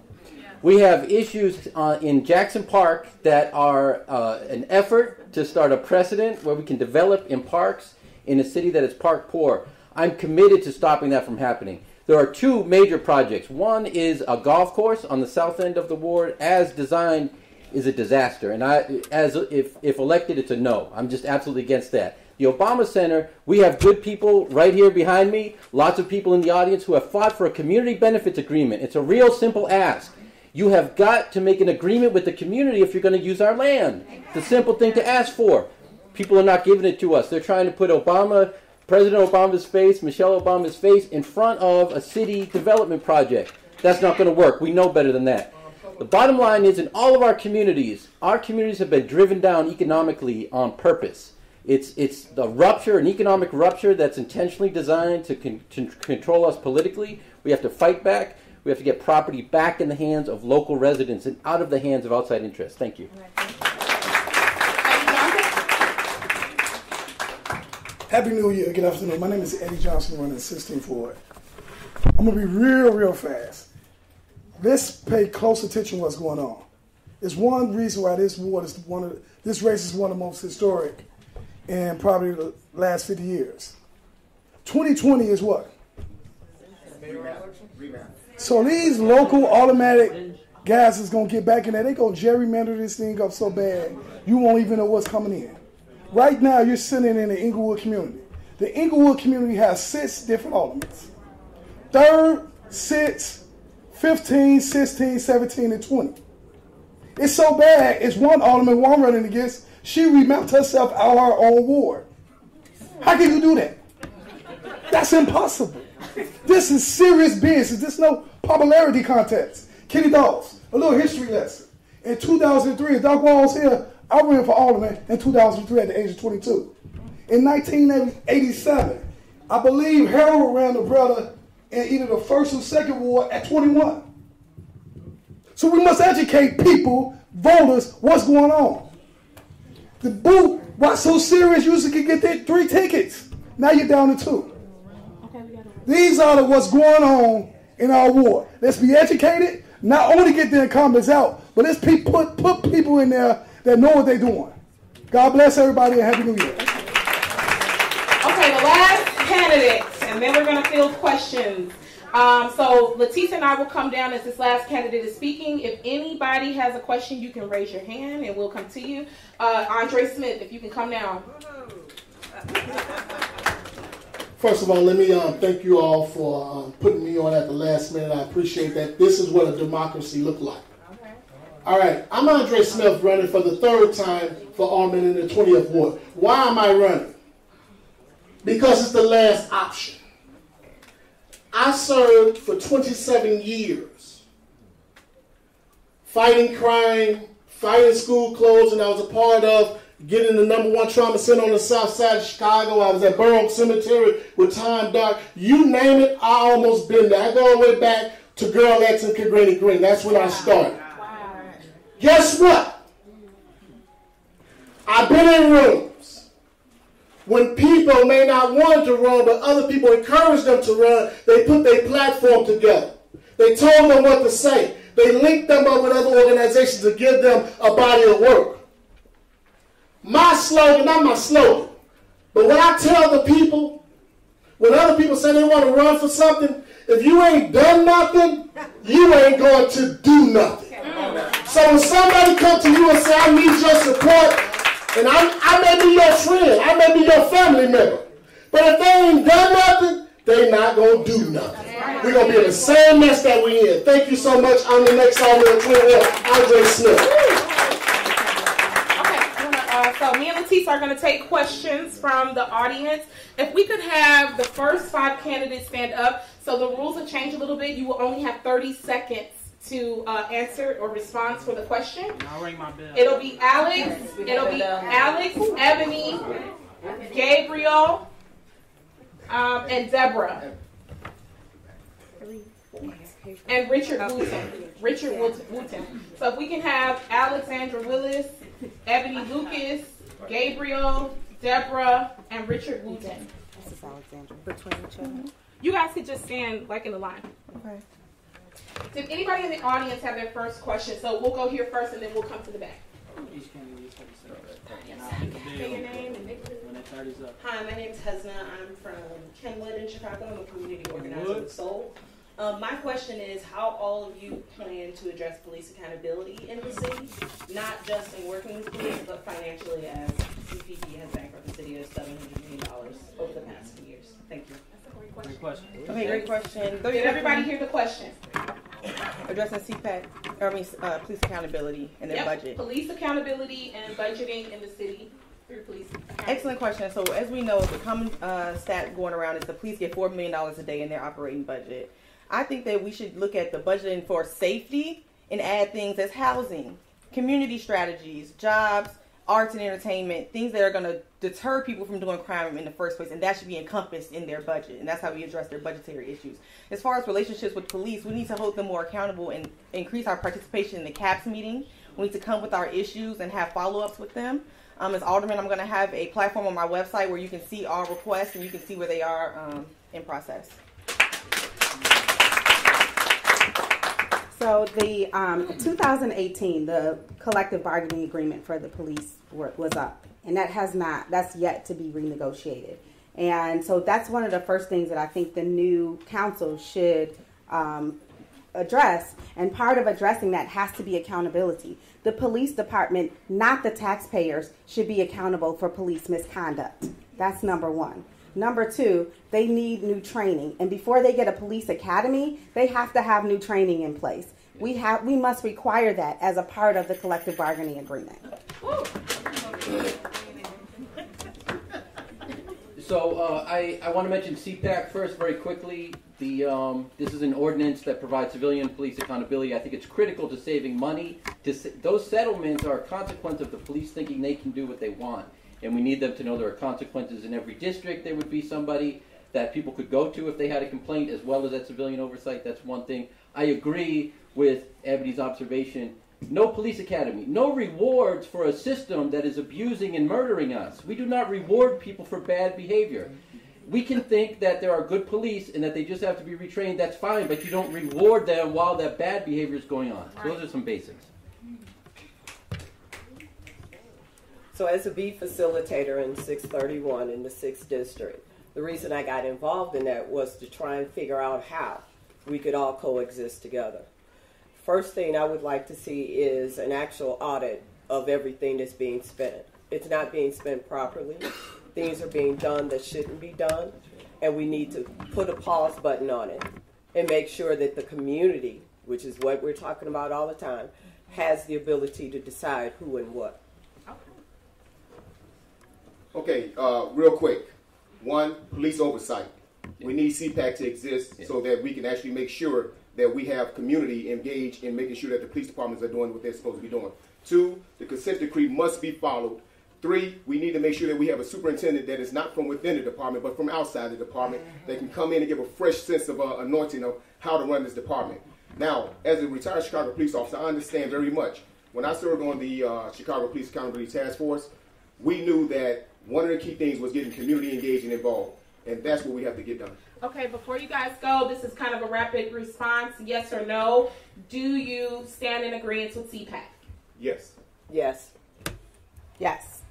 We have issues in Jackson Park that are an effort to start a precedent where we can develop in parks in a city that is park poor. I'm committed to stopping that from happening. There are 2 major projects. One is a golf course on the south end of the ward. As designed, is a disaster. And if elected, it's a no. I'm just absolutely against that. The Obama Center, we have good people right here behind me, lots of people in the audience who have fought for a community benefits agreement. It's a real simple ask. You have got to make an agreement with the community if you're going to use our land. It's a simple thing to ask for. People are not giving it to us. They're trying to put President Obama's face, Michelle Obama's face, in front of a city development project. That's not going to work. We know better than that. The bottom line is, in all of our communities have been driven down economically on purpose. It's the rupture, an economic rupture that's intentionally designed to control us politically. We have to fight back. We have to get property back in the hands of local residents and out of the hands of outside interests. Thank you. Happy New Year. Good afternoon. My name is Eddie Johnson, running 16th Ward. I'm going to be real fast. Let's pay close attention to what's going on. It's one reason why this ward is this race is one of the most historic in probably the last 50 years. 2020 is what? So these local automatic guys is going to get back in there. They're going to gerrymander this thing up so bad you won't even know what's coming in. Right now, you're sitting in the Inglewood community. The Inglewood community has 6 different aldermans. 3rd, 6th, 15, 16, 17, and 20. It's so bad, it's one alderman I'm running against. She remapped herself out of her own ward. How can you do that? That's impossible. This is serious business. This is no popularity contest. Kenny Dawes, a little history lesson. In 2003, as Doc Wall was here, I ran for alderman in 2003 at the age of 22. In 1987, I believe Harold ran the brother in either the 1st or 2nd ward at 21. So we must educate people, voters, what's going on. The boot, what's so serious, you used to get 3 tickets. Now you're down to 2. These are what's going on in our ward. Let's be educated, not only get the incumbents out, but let's put people in there that know what they're doing. God bless everybody and Happy New Year. Okay, the last candidate, and then we're going to field questions. So Leticia and I will come down as this last candidate is speaking. If anybody has a question, you can raise your hand and we'll come to you. Andre Smith, if you can come down. First of all, let me thank you all for putting me on at the last minute. I appreciate that. This is what a democracy looks like. Okay. All right, I'm Andre Smith, running for the third time for Alderman in the 20th Ward. Why am I running? Because it's the last option. I served for 27 years, fighting crime, fighting school closing. I was a part of getting the #1 trauma center on the south side of Chicago. I was at Burrow Cemetery with Tom Dark. You name it, I almost been there. I go all the way back to Girl X and Granny Green. That's when I started. Wow. Guess what? I've been in rooms when people may not want to run, but other people encourage them to run. They put their platform together. They told them what to say. They linked them up with other organizations to give them a body of work. My slogan, not my slogan, but when I tell the people, when other people say they want to run for something, if you ain't done nothing, you ain't going to do nothing. So when somebody comes to you and say, I need your support, and I may be your friend, I may be your family member, but if they ain't done nothing, they not going to do nothing. We're going to be in the same mess that we in. Thank you so much. I'm the next Alderman of Twin Hill, Andre Smith. So me and Leticia are going to take questions from the audience. If we could have the first 5 candidates stand up. So the rules have changed a little bit. You will only have 30 seconds to answer or respond for the question. I'll ring my bell. It'll be Alex, Ebony, Gabriel, and Deborah. And Richard Wooten. So if we can have Alexandria Willis, Ebony Lucas, Gabriel, Deborah, and Richard Wooten. This is Alexandra. Between each other. You guys could just stand like in the line. Okay. Did anybody in the audience have their first question? So we'll go here first and then we'll come to the back. Say your name and Hi, my name is Hudson. I'm from Kenwood in Chicago. I'm a community organizer with Soul. My question is how all of you plan to address police accountability in the city, not just in working with police, but financially, as CPD has bankrupt the city of $700 million over the past few years. Thank you. That's a great question. Okay, great question. Did everybody hear the question? Addressing police accountability and their budget. Police accountability and budgeting in the city through police. Excellent question. So as we know, the common stat going around is the police get $4 million a day in their operating budget. I think that we should look at the budgeting for safety and add things as housing, community strategies, jobs, arts and entertainment, things that are going to deter people from doing crime in the first place, and that should be encompassed in their budget, and that's how we address their budgetary issues. As far as relationships with police, we need to hold them more accountable and increase our participation in the CAPS meeting. We need to come with our issues and have follow-ups with them. As Alderman, I'm going to have a platform on my website where you can see all requests and you can see where they are in process. So the 2018, the collective bargaining agreement for the police was up, and that's yet to be renegotiated. And so that's one of the first things that I think the new council should address, and part of addressing that has to be accountability. The police department, not the taxpayers, should be accountable for police misconduct. That's number one. Number two, they need new training. And before they get a police academy, they have to have new training in place. We must require that as a part of the collective bargaining agreement. So I want to mention CPAC first very quickly. This is an ordinance that provides civilian police accountability. I think it's critical to saving money. Those settlements are a consequence of the police thinking they can do what they want. And we need them to know there are consequences in every district. There would be somebody that people could go to if they had a complaint, as well as that civilian oversight. That's one thing. I agree with Ebony's observation. No police academy. No rewards for a system that is abusing and murdering us. We do not reward people for bad behavior. We can think that there are good police and that they just have to be retrained. That's fine, but you don't reward them while that bad behavior is going on. So those are some basics. So as a B facilitator in 631 in the 6th District, the reason I got involved in that was to try and figure out how we could all coexist together. First thing I would like to see is an actual audit of everything that's being spent. It's not being spent properly. Things are being done that shouldn't be done, and we need to put a pause button on it and make sure that the community, which is what we're talking about all the time, has the ability to decide who and what. Okay, real quick. One, police oversight. We need CPAC to exist so that we can actually make sure that we have community engaged in making sure that the police departments are doing what they're supposed to be doing. 2, the consent decree must be followed. 3, we need to make sure that we have a superintendent that is not from within the department, but from outside the department, that can come in and give a fresh sense of anointing of how to run this department. Now, as a retired Chicago police officer, I understand very much. When I served on the Chicago Police Accountability Task Force, we knew that one of the key things was getting community engaged and involved, and that's what we have to get done. Okay, before you guys go, this is kind of a rapid response, yes or no. Do you stand in agreement with CPAC? Yes. Yes. Yes.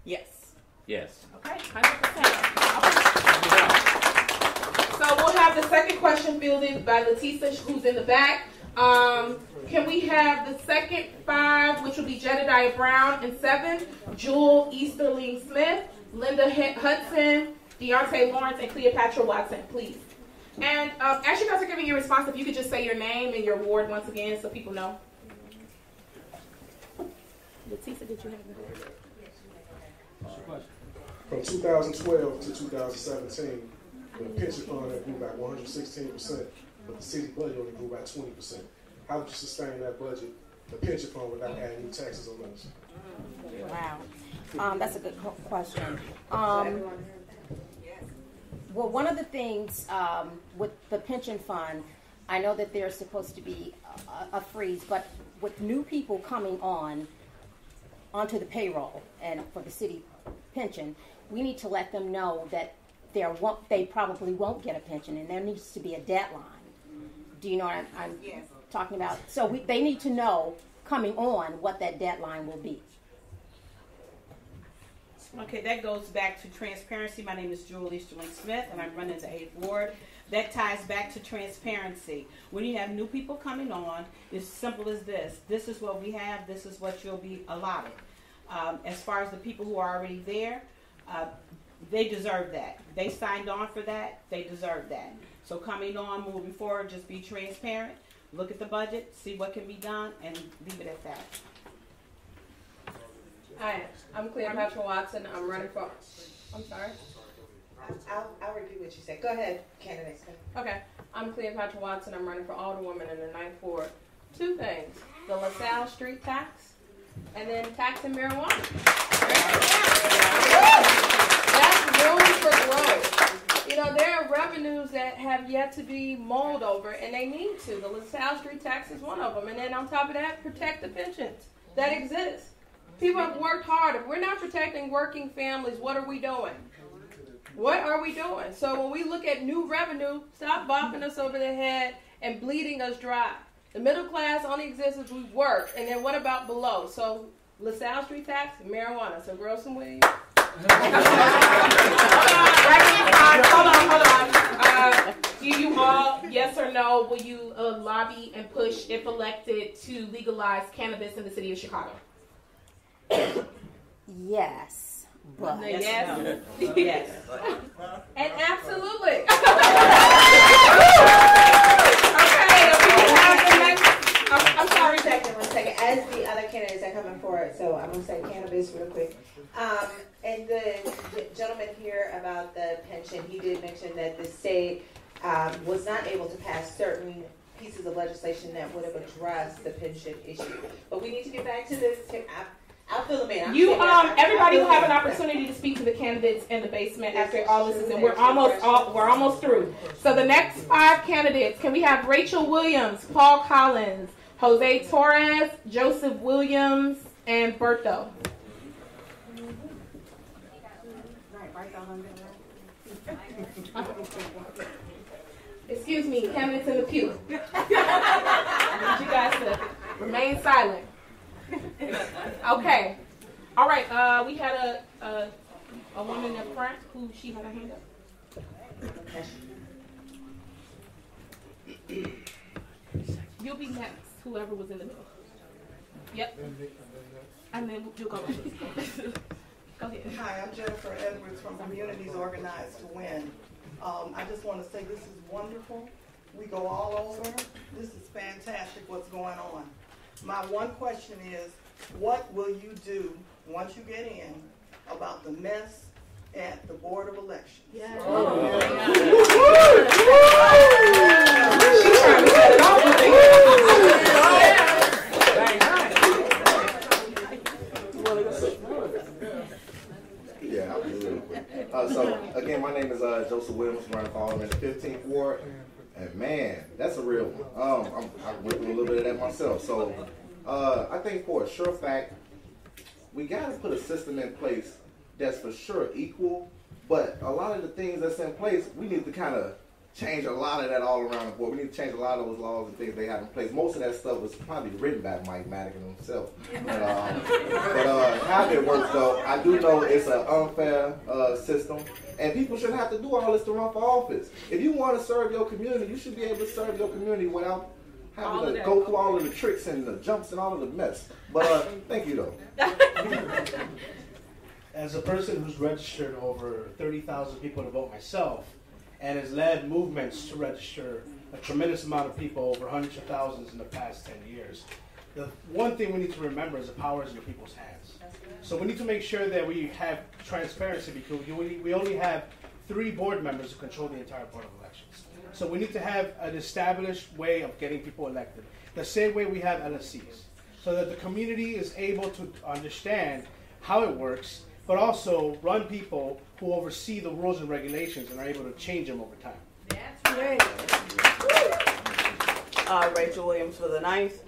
Yes. Yes. Okay, 100%. So we'll have the second question fielded by Leticia, who's in the back. Can we have the second 5, which will be Jedidiah Brown, and 7, Jewel Easterling Smith, Linda Hudson, Dionte Lawrence, and Cleopatra Watson, please. And as you guys are giving your response, if you could just say your name and your ward once again so people know. Leticia, did you have the From 2012 to 2017, the pension fund had grew by 116%, but the city budget only grew by 20%. How would you sustain that budget, the pension fund, without adding new taxes on us? Wow. That's a good question. Well, one of the things with the pension fund, I know that there's supposed to be a freeze, but with new people coming onto the payroll and for the city pension, we need to let them know that they probably won't get a pension, and there needs to be a deadline. Do you know what I'm talking about? So they need to know coming on what that deadline will be. Okay, that goes back to transparency. My name is Jewel Easterling Smith, and I'm running the 8th Ward. That ties back to transparency. When you have new people coming on, it's simple as this. This is what we have. This is what you'll be allotted. As far as the people who are already there, they deserve that. They signed on for that. They deserve that. So coming on, moving forward, just be transparent. Look at the budget, see what can be done, and leave it at that. Hi, I'm Cleopatra Watson. I'm running for... I'm sorry? I'll repeat what you said. Go ahead, candidates. Okay. I'm Cleopatra Watson. I'm running for Alderwoman in the 9th Ward. 2 things. The LaSalle Street tax, and then taxing marijuana. That's room for growth. You know, there are revenues that have yet to be mulled over, and they need to. The LaSalle Street tax is one of them. And then on top of that, protect the pensions that exist. People have worked hard. If we're not protecting working families, what are we doing? What are we doing? So when we look at new revenue, stop bopping us over the head and bleeding us dry. The middle class only exists as we work. And then what about below? So LaSalle Street tax, marijuana. So grow some weed. Hold on. Do you all, yes or no, will you lobby and push, if elected, to legalize cannabis in the city of Chicago? Yes. But yes. Yes. And absolutely. I'm sorry, one second. As the other candidates are coming forward, so I'm going to say cannabis real quick. And the gentleman here about the pension, he did mention that the state was not able to pass certain pieces of legislation that would have addressed the pension issue. But we need to get back to this. I'll fill them in. Everybody will have an opportunity to speak to the candidates in the basement after all this is in. We're almost through. So the next 5 candidates, can we have Rachel Williams, Paul Collins, Jose Torres, Joseph Williams, and Berto? Excuse me, candidates in the pew. I need you guys to remain silent. Okay. All right, we had a woman up front who she had her hand up. You'll be next, whoever was in the middle. Yep. And then you'll go. Go ahead. Hi, I'm Jennifer Edwards from Communities Organized to Win. I just want to say this is wonderful. We go all over. This is fantastic what's going on. My one question is, what will you do once you get in about the mess at the Board of Elections? Yeah. Yeah, I'll do it. So, again, my name is Joseph Williams, running for Alderman in the 15th Ward. And man, that's a real one. I went through a little bit of that myself. So, I think for a sure fact, we got to put a system in place that's for sure equal. But a lot of the things that's in place, we need to kind of change a lot of that all around the board. We need to change a lot of those laws and things they have in place. Most of that stuff was probably written by Mike Madigan himself. But how it works, though, I do know it's an unfair system, and people shouldn't have to do all this to run for office. If you want to serve your community, you should be able to serve your community without having to go through all of the tricks and the jumps and all of the mess. But thank you, though. As a person who's registered over 30,000 people to vote myself, and has led movements to register a tremendous amount of people, over hundreds of thousands in the past 10 years. The one thing we need to remember is the power is in people's hands. So we need to make sure that we have transparency, because we only have 3 board members who control the entire Board of Elections. So we need to have an established way of getting people elected, the same way we have LSCs, so that the community is able to understand how it works, but also run people who oversee the rules and regulations and are able to change them over time. That's right. Rachel Williams for the 9th.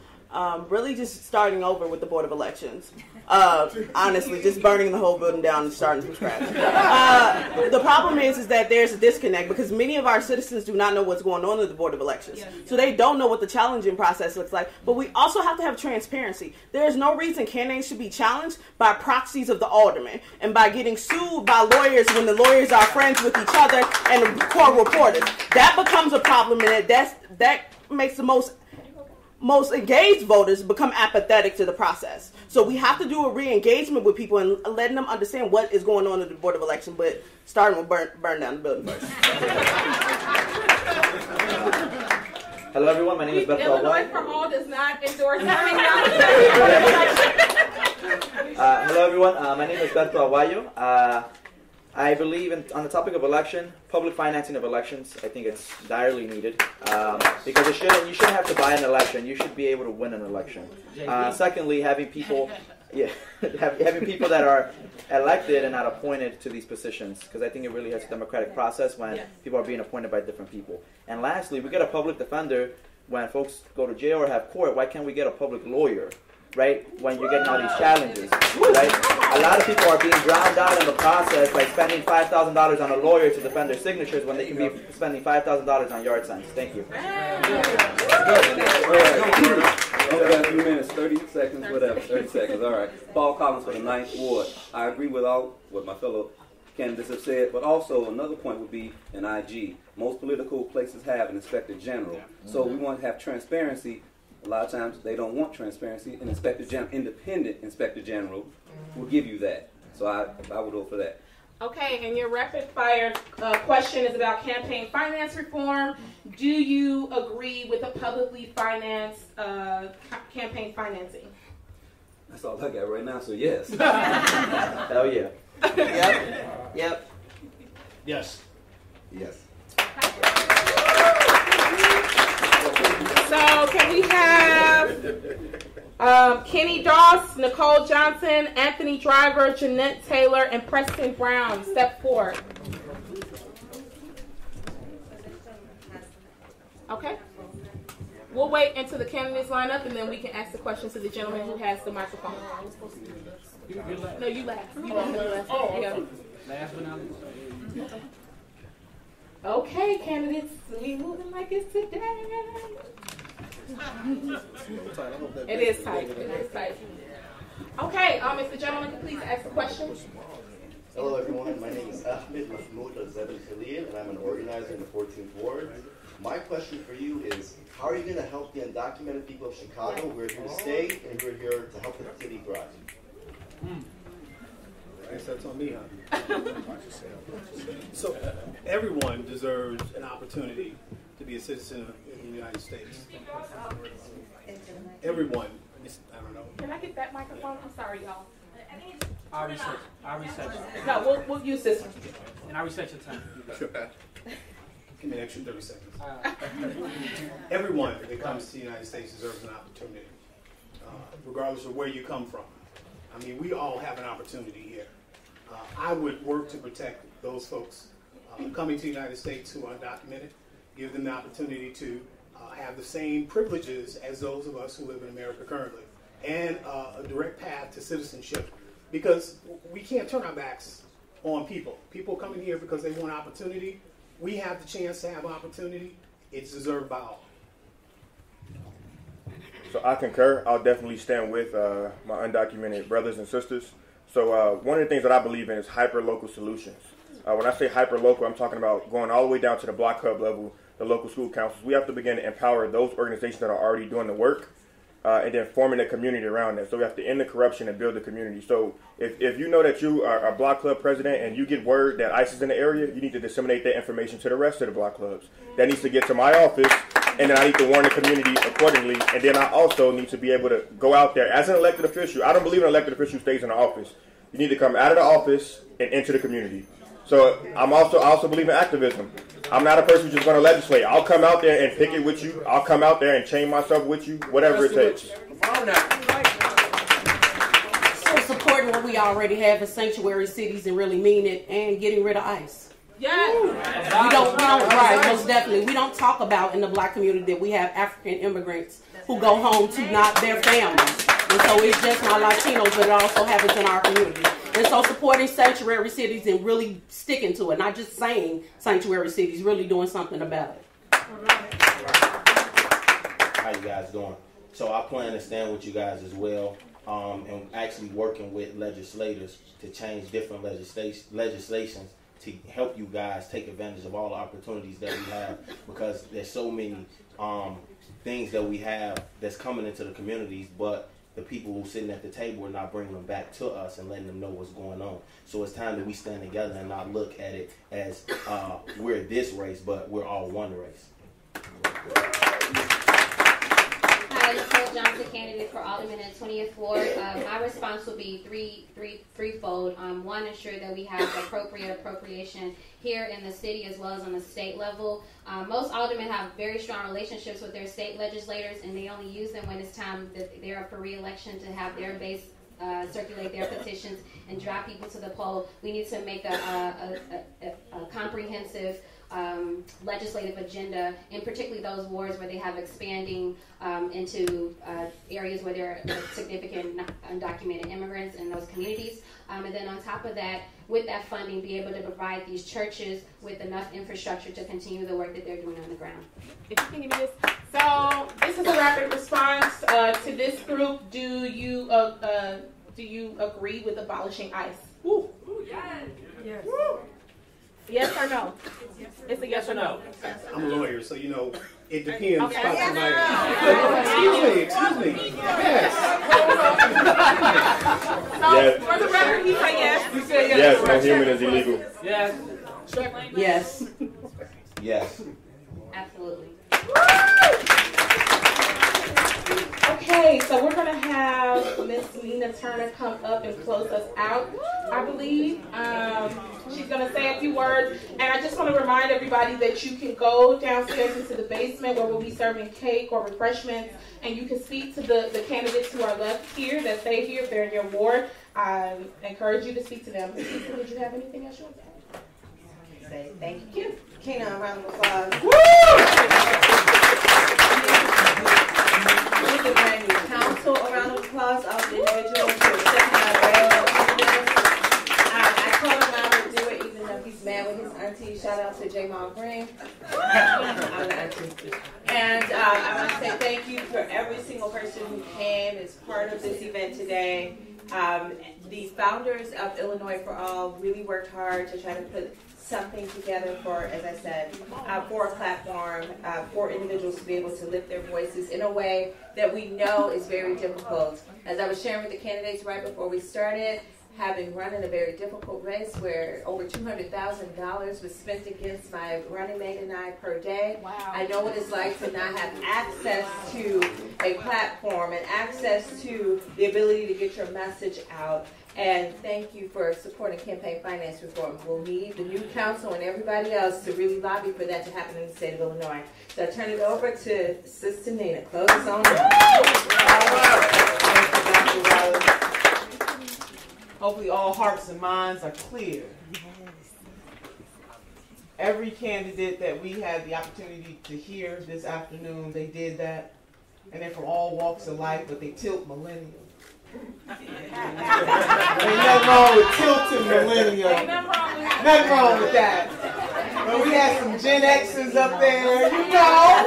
Really just starting over with the Board of Elections. Honestly, just burning the whole building down and starting from scratch. The problem is that there's a disconnect, because many of our citizens do not know what's going on at the Board of Elections. So they don't know what the challenging process looks like. But we also have to have transparency. There is no reason candidates should be challenged by proxies of the aldermen and by getting sued by lawyers when the lawyers are friends with each other and court reporters. That becomes a problem, and that makes the most engaged voters become apathetic to the process. So we have to do a re-engagement with people and letting them understand what is going on at the Board of Election, but starting with burn down the building first. Hello everyone, my name is Berto Aguayo. illinoisforall does not endorse Hello everyone, my name is Berto Aguayo. I believe on the topic of election, public financing of elections, I think it's direly needed, because you shouldn't have to buy an election. You should be able to win an election. Secondly, having people that are elected and not appointed to these positions, because I think it really has a democratic process when people are being appointed by different people. And lastly, we get a public defender when folks go to jail or have court. Why can't we get a public lawyer? Right, when you're getting all these challenges, right? A lot of people are being drowned out in the process by spending $5,000 on a lawyer to defend their signatures when they can be spending $5,000 on yard signs. Thank you. A few minutes, 30 seconds, whatever, 30 seconds, all right. Paul Collins for the 9th Ward. I agree with all what my fellow candidates have said, but also another point would be an IG. Most political places have an inspector general, so we want to have transparency. A lot of times they don't want transparency. An independent inspector general will give you that. So I would vote for that. Okay, and your rapid fire question is about campaign finance reform. Do you agree with a publicly financed campaign financing? That's all I got right now, so yes. Hell yeah. Yep. Yes. Yes. So can we have Kenny Doss, Nicole Johnson, Anthony Driver, Jeanette Taylor, and Preston Brown step forward? Okay. We'll wait until the candidates line up, and then we can ask the questions to the gentleman who has the microphone. No, you last. You last. Last but not least. Okay, candidates, we moving like it's today. It is tight. It is tight. Okay, if the gentleman could please ask a question. Hello everyone, my name is Ahmed Mahmoud Al-Zabin Khalil, and I'm an organizer in the 14th Ward. My question for you is, how are you going to help the undocumented people of Chicago? We're here to stay, and we're here to help the city thrive. I guess that's on me, huh? So, everyone deserves an opportunity to be a citizen of the United States. Everyone. I don't know. Can I get that microphone? I'm sorry, y'all. I'll reset. No, we'll use this one. And I'll reset your time. Sure. Give me an extra 30 seconds. Everyone that comes to the United States deserves an opportunity, regardless of where you come from. I mean, we all have an opportunity here. I would work to protect those folks coming to the United States who are undocumented, give them the opportunity to have the same privileges as those of us who live in America currently, and a direct path to citizenship. Because we can't turn our backs on people. People coming here because they want opportunity. We have the chance to have opportunity. It's deserved by all. So I concur. I'll definitely stand with my undocumented brothers and sisters. So one of the things that I believe in is hyper-local solutions. When I say hyper-local, I'm talking about going all the way down to the block club level, the local school councils. We have to begin to empower those organizations that are already doing the work, and then forming a community around that. So we have to end the corruption and build a community. So if you know that you are a block club president and you get word that ICE is in the area, you need to disseminate that information to the rest of the block clubs. That needs to get to my office, and then I need to warn the community accordingly. And then I also need to be able to go out there as an elected official. I don't believe an elected official stays in the office. You need to come out of the office and into the community. So I also believe in activism. I'm not a person who's just going to legislate. I'll come out there and pick it with you. I'll come out there and chain myself with you, whatever it takes. So supporting what we already have in sanctuary cities and really mean it, and getting rid of ICE. Yeah. We don't, right, most definitely. We don't talk about in the black community that we have African immigrants who go home to not their families. And so it's just not Latinos, but it also happens in our community. And so supporting sanctuary cities and really sticking to it, not just saying sanctuary cities, really doing something about it. How you guys doing? So I plan to stand with you guys as well, and actually working with legislators to change different legislations to help you guys take advantage of all the opportunities that we have, because there's so many things that we have that's coming into the communities, but the people who are sitting at the table are not bringing them back to us and letting them know what's going on. So it's time that we stand together and not look at it as we're this race, but we're all one race. Hi, Nicole Johnson, candidate for Alderman at 20th Ward. My response will be threefold. One, ensure that we have appropriate appropriation here in the city as well as on the state level. Most aldermen have very strong relationships with their state legislators, and they only use them when it's time that they're up for re-election to have their base circulate their petitions and drive people to the poll. We need to make a comprehensive legislative agenda, and particularly those wards where they have expanding into areas where there are significant undocumented immigrants in those communities. And then on top of that, with that funding, be able to provide these churches with enough infrastructure to continue the work that they're doing on the ground. If you can give me this. So this is a rapid response to this group. Do you agree with abolishing ICE? Woo. Yes. Yes. Woo. Yes or no? It's a yes or no. I'm a lawyer, so you know it depends. Okay. Excuse me. Yes. So for the record, he said yes. You say yes. Yes, no human is illegal. Yes. Yes. Yes. Absolutely. Okay, so we're going to have Miss Nina Turner come up and close us out, I believe. She's going to say a few words. And I just want to remind everybody that you can go downstairs into the basement where we'll be serving cake or refreshments. And you can speak to the candidates who are left here, that stay here if they're in your ward. I encourage you to speak to them. Did you have anything else you want to add? Say thank you. Can I round of applause? We can bring the council a round of applause. All the individuals who accepted my resignation. I told him I would do it, even though he's mad with his auntie. Shout out to J-Mal Green. I'm the auntie. And I want to say thank you for every single person who who came as part of this event today. The founders of Illinois for All really worked hard to try to put something together for, as I said, for a platform, for individuals to be able to lift their voices in a way that we know is very difficult. As I was sharing with the candidates right before we started, having run in a very difficult race where over $200,000 was spent against my running mate and I per day. Wow. I know what it's like to not have access to a platform and access to the ability to get your message out. And thank you for supporting campaign finance reform. We'll need the new council and everybody else to really lobby for that to happen in the state of Illinois. So I turn it over to Sister Nina. Close us on out. Hopefully all hearts and minds are clear. Every candidate that we had the opportunity to hear this afternoon, they did that. And they're from all walks of life, but they tilt millennial. Ain't nothing wrong with tilting millennial. Nothing wrong with that. But we had some Gen Xers up there, you know.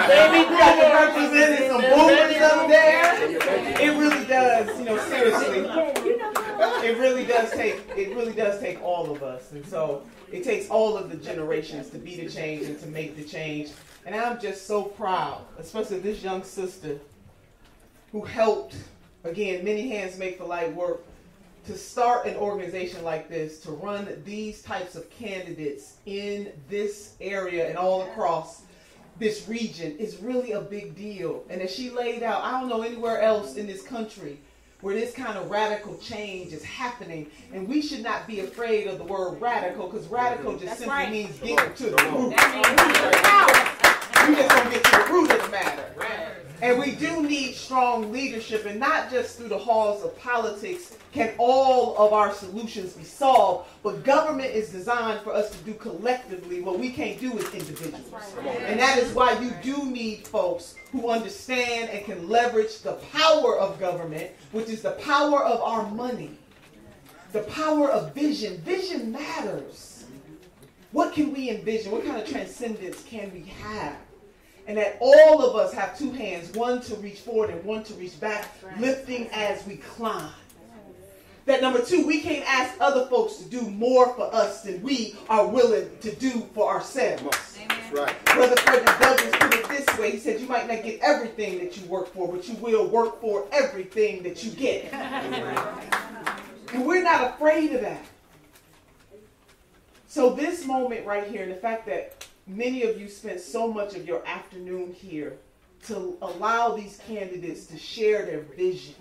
Maybe we got to represent some boomers up there. It really does, you know, seriously. It really does take all of us. And so it takes all of the generations to be the change and to make the change. And I'm just so proud, especially this young sister who helped, again, many hands make the light work, to start an organization like this, to run these types of candidates in this area and all across this region is really a big deal. And as she laid out, I don't know anywhere else in this country where this kind of radical change is happening. And we should not be afraid of the word radical, because radical just simply means getting to the root. We just don't get to the root of the matter. And we do need strong leadership, and not just through the halls of politics can all of our solutions be solved, but government is designed for us to do collectively what we can't do as individuals. And that is why you do need folks who understand and can leverage the power of government, which is the power of our money, the power of vision. Vision matters. What can we envision? What kind of transcendence can we have? And that all of us have two hands, one to reach forward and one to reach back, lifting as we climb. That number two, we can't ask other folks to do more for us than we are willing to do for ourselves. That's right. Brother Frederick Douglass put it this way. He said, you might not get everything that you work for, but you will work for everything that you get. And we're not afraid of that. So this moment right here, and the fact that many of you spent so much of your afternoon here to allow these candidates to share their vision.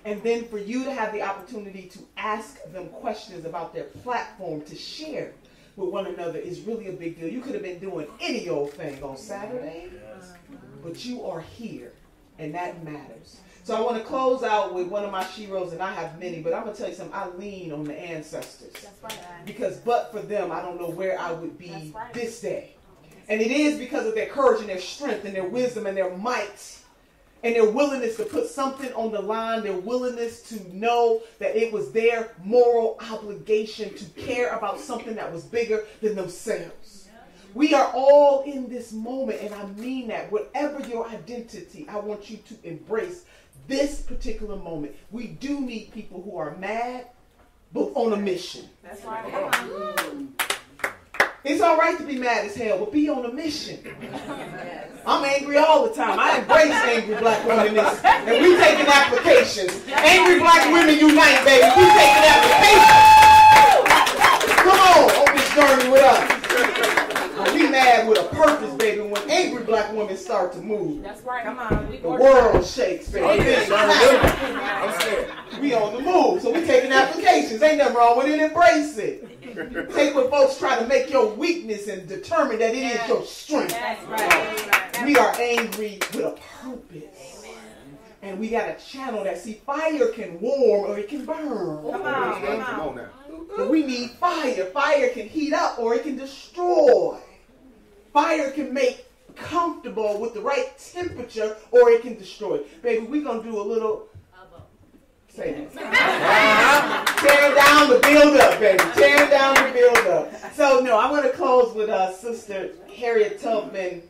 And then for you to have the opportunity to ask them questions about their platform to share with one another is really a big deal. You could have been doing any old thing on Saturday, but you are here, and that matters. So I want to close out with one of my sheroes, and I have many, but I'm going to tell you something. I lean on the ancestors. Because but for them, I don't know where I would be this day. And it is because of their courage and their strength and their wisdom and their might and their willingness to put something on the line, their willingness to know that it was their moral obligation to care about something that was bigger than themselves. We are all in this moment, and I mean that. Whatever your identity, I want you to embrace this particular moment. We do need people who are mad, but on a mission. That's right. It's all right to be mad as hell, but be on a mission. I'm angry all the time. I embrace angry black women in this. And we taking applications. Angry black women unite, baby. We taking applications. Come on this journey with us. We mad with a purpose, baby. When angry black women start to move, that's right. Come on, the world shakes, baby. We on the move, so we taking applications. Ain't nothing wrong with it. Embrace it. Take what folks try to make your weakness and determine that it is your strength. That's right. We are angry with a purpose. And we got a channel that, see, fire can warm or it can burn. Come on now. But we need fire. Fire can heat up or it can destroy. Fire can make comfortable with the right temperature or it can destroy. Baby, we're going to do a little... Say that. Tearing down the build up, baby. Tearing down the build up. So, no, I want to close with Sister Harriet Tubman.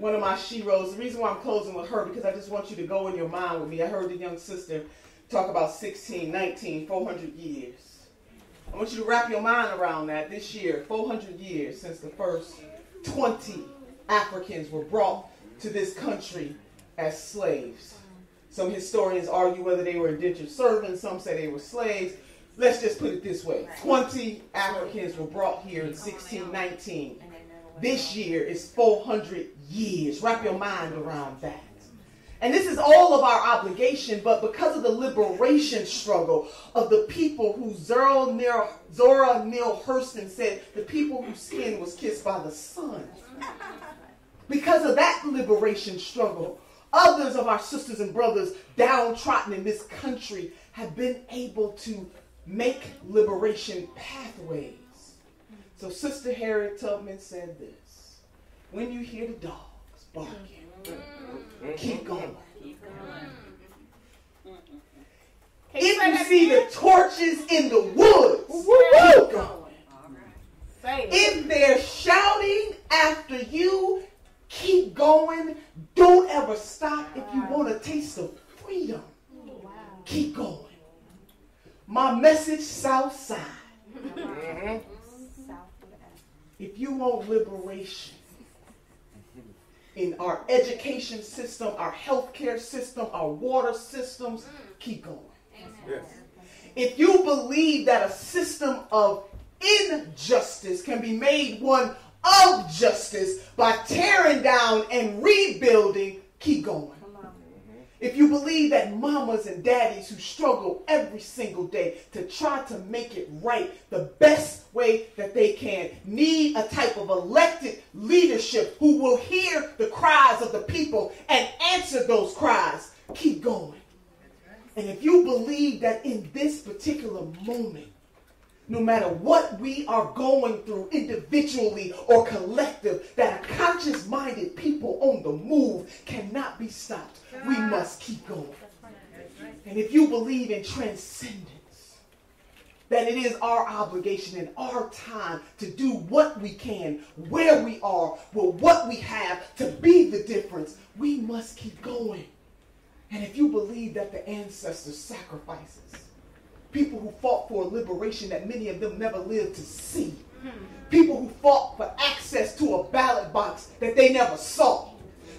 one of my sheroes. The reason why I'm closing with her, because I just want you to go in your mind with me. I heard the young sister talk about 16, 19, 400 years. I want you to wrap your mind around that. This year, 400 years since the first 20 Africans were brought to this country as slaves. Some historians argue whether they were indentured servants. Some say they were slaves. Let's just put it this way. 20 Africans were brought here in 1619. This year is 400 years. Wrap your mind around that. And this is all of our obligation, but because of the liberation struggle of the people who Zora Neale Hurston said, the people whose skin was kissed by the sun. Because of that liberation struggle, others of our sisters and brothers downtrodden in this country have been able to make liberation pathways. So Sister Harriet Tubman said this: when you hear the dogs barking, keep going. If you see the torches in the woods, keep going. If they're shouting after you, keep going. Don't ever stop. If you want a taste of freedom, keep going. My message, South Side. If you want liberation in our education system, our healthcare system, our water systems, keep going. Yes. If you believe that a system of injustice can be made one of justice by tearing down and rebuilding, keep going. If you believe that mamas and daddies who struggle every single day to try to make it right the best way that they can need a type of elected leadership who will hear the cries of the people and answer those cries, keep going. And if you believe that in this particular moment, no matter what we are going through individually or collective, that a conscious-minded people on the move cannot be stopped, we must keep going. And if you believe in transcendence, that it is our obligation and our time to do what we can, where we are, with what we have, to be the difference, we must keep going. And if you believe that the ancestors' sacrifices, people who fought for liberation that many of them never lived to see, people who fought for access to a ballot box that they never saw,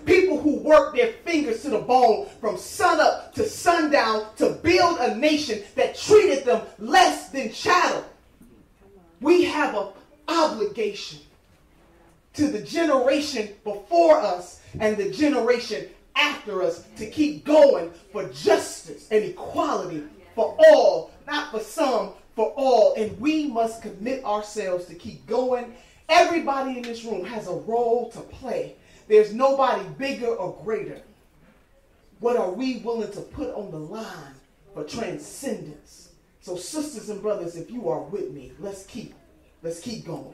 people who worked their fingers to the bone from sunup to sundown to build a nation that treated them less than chattel, we have an obligation to the generation before us and the generation after us to keep going for justice and equality for all, not for some, for all. And we must commit ourselves to keep going. Everybody in this room has a role to play. There's nobody bigger or greater. What are we willing to put on the line for transcendence? So sisters and brothers, if you are with me, let's keep going.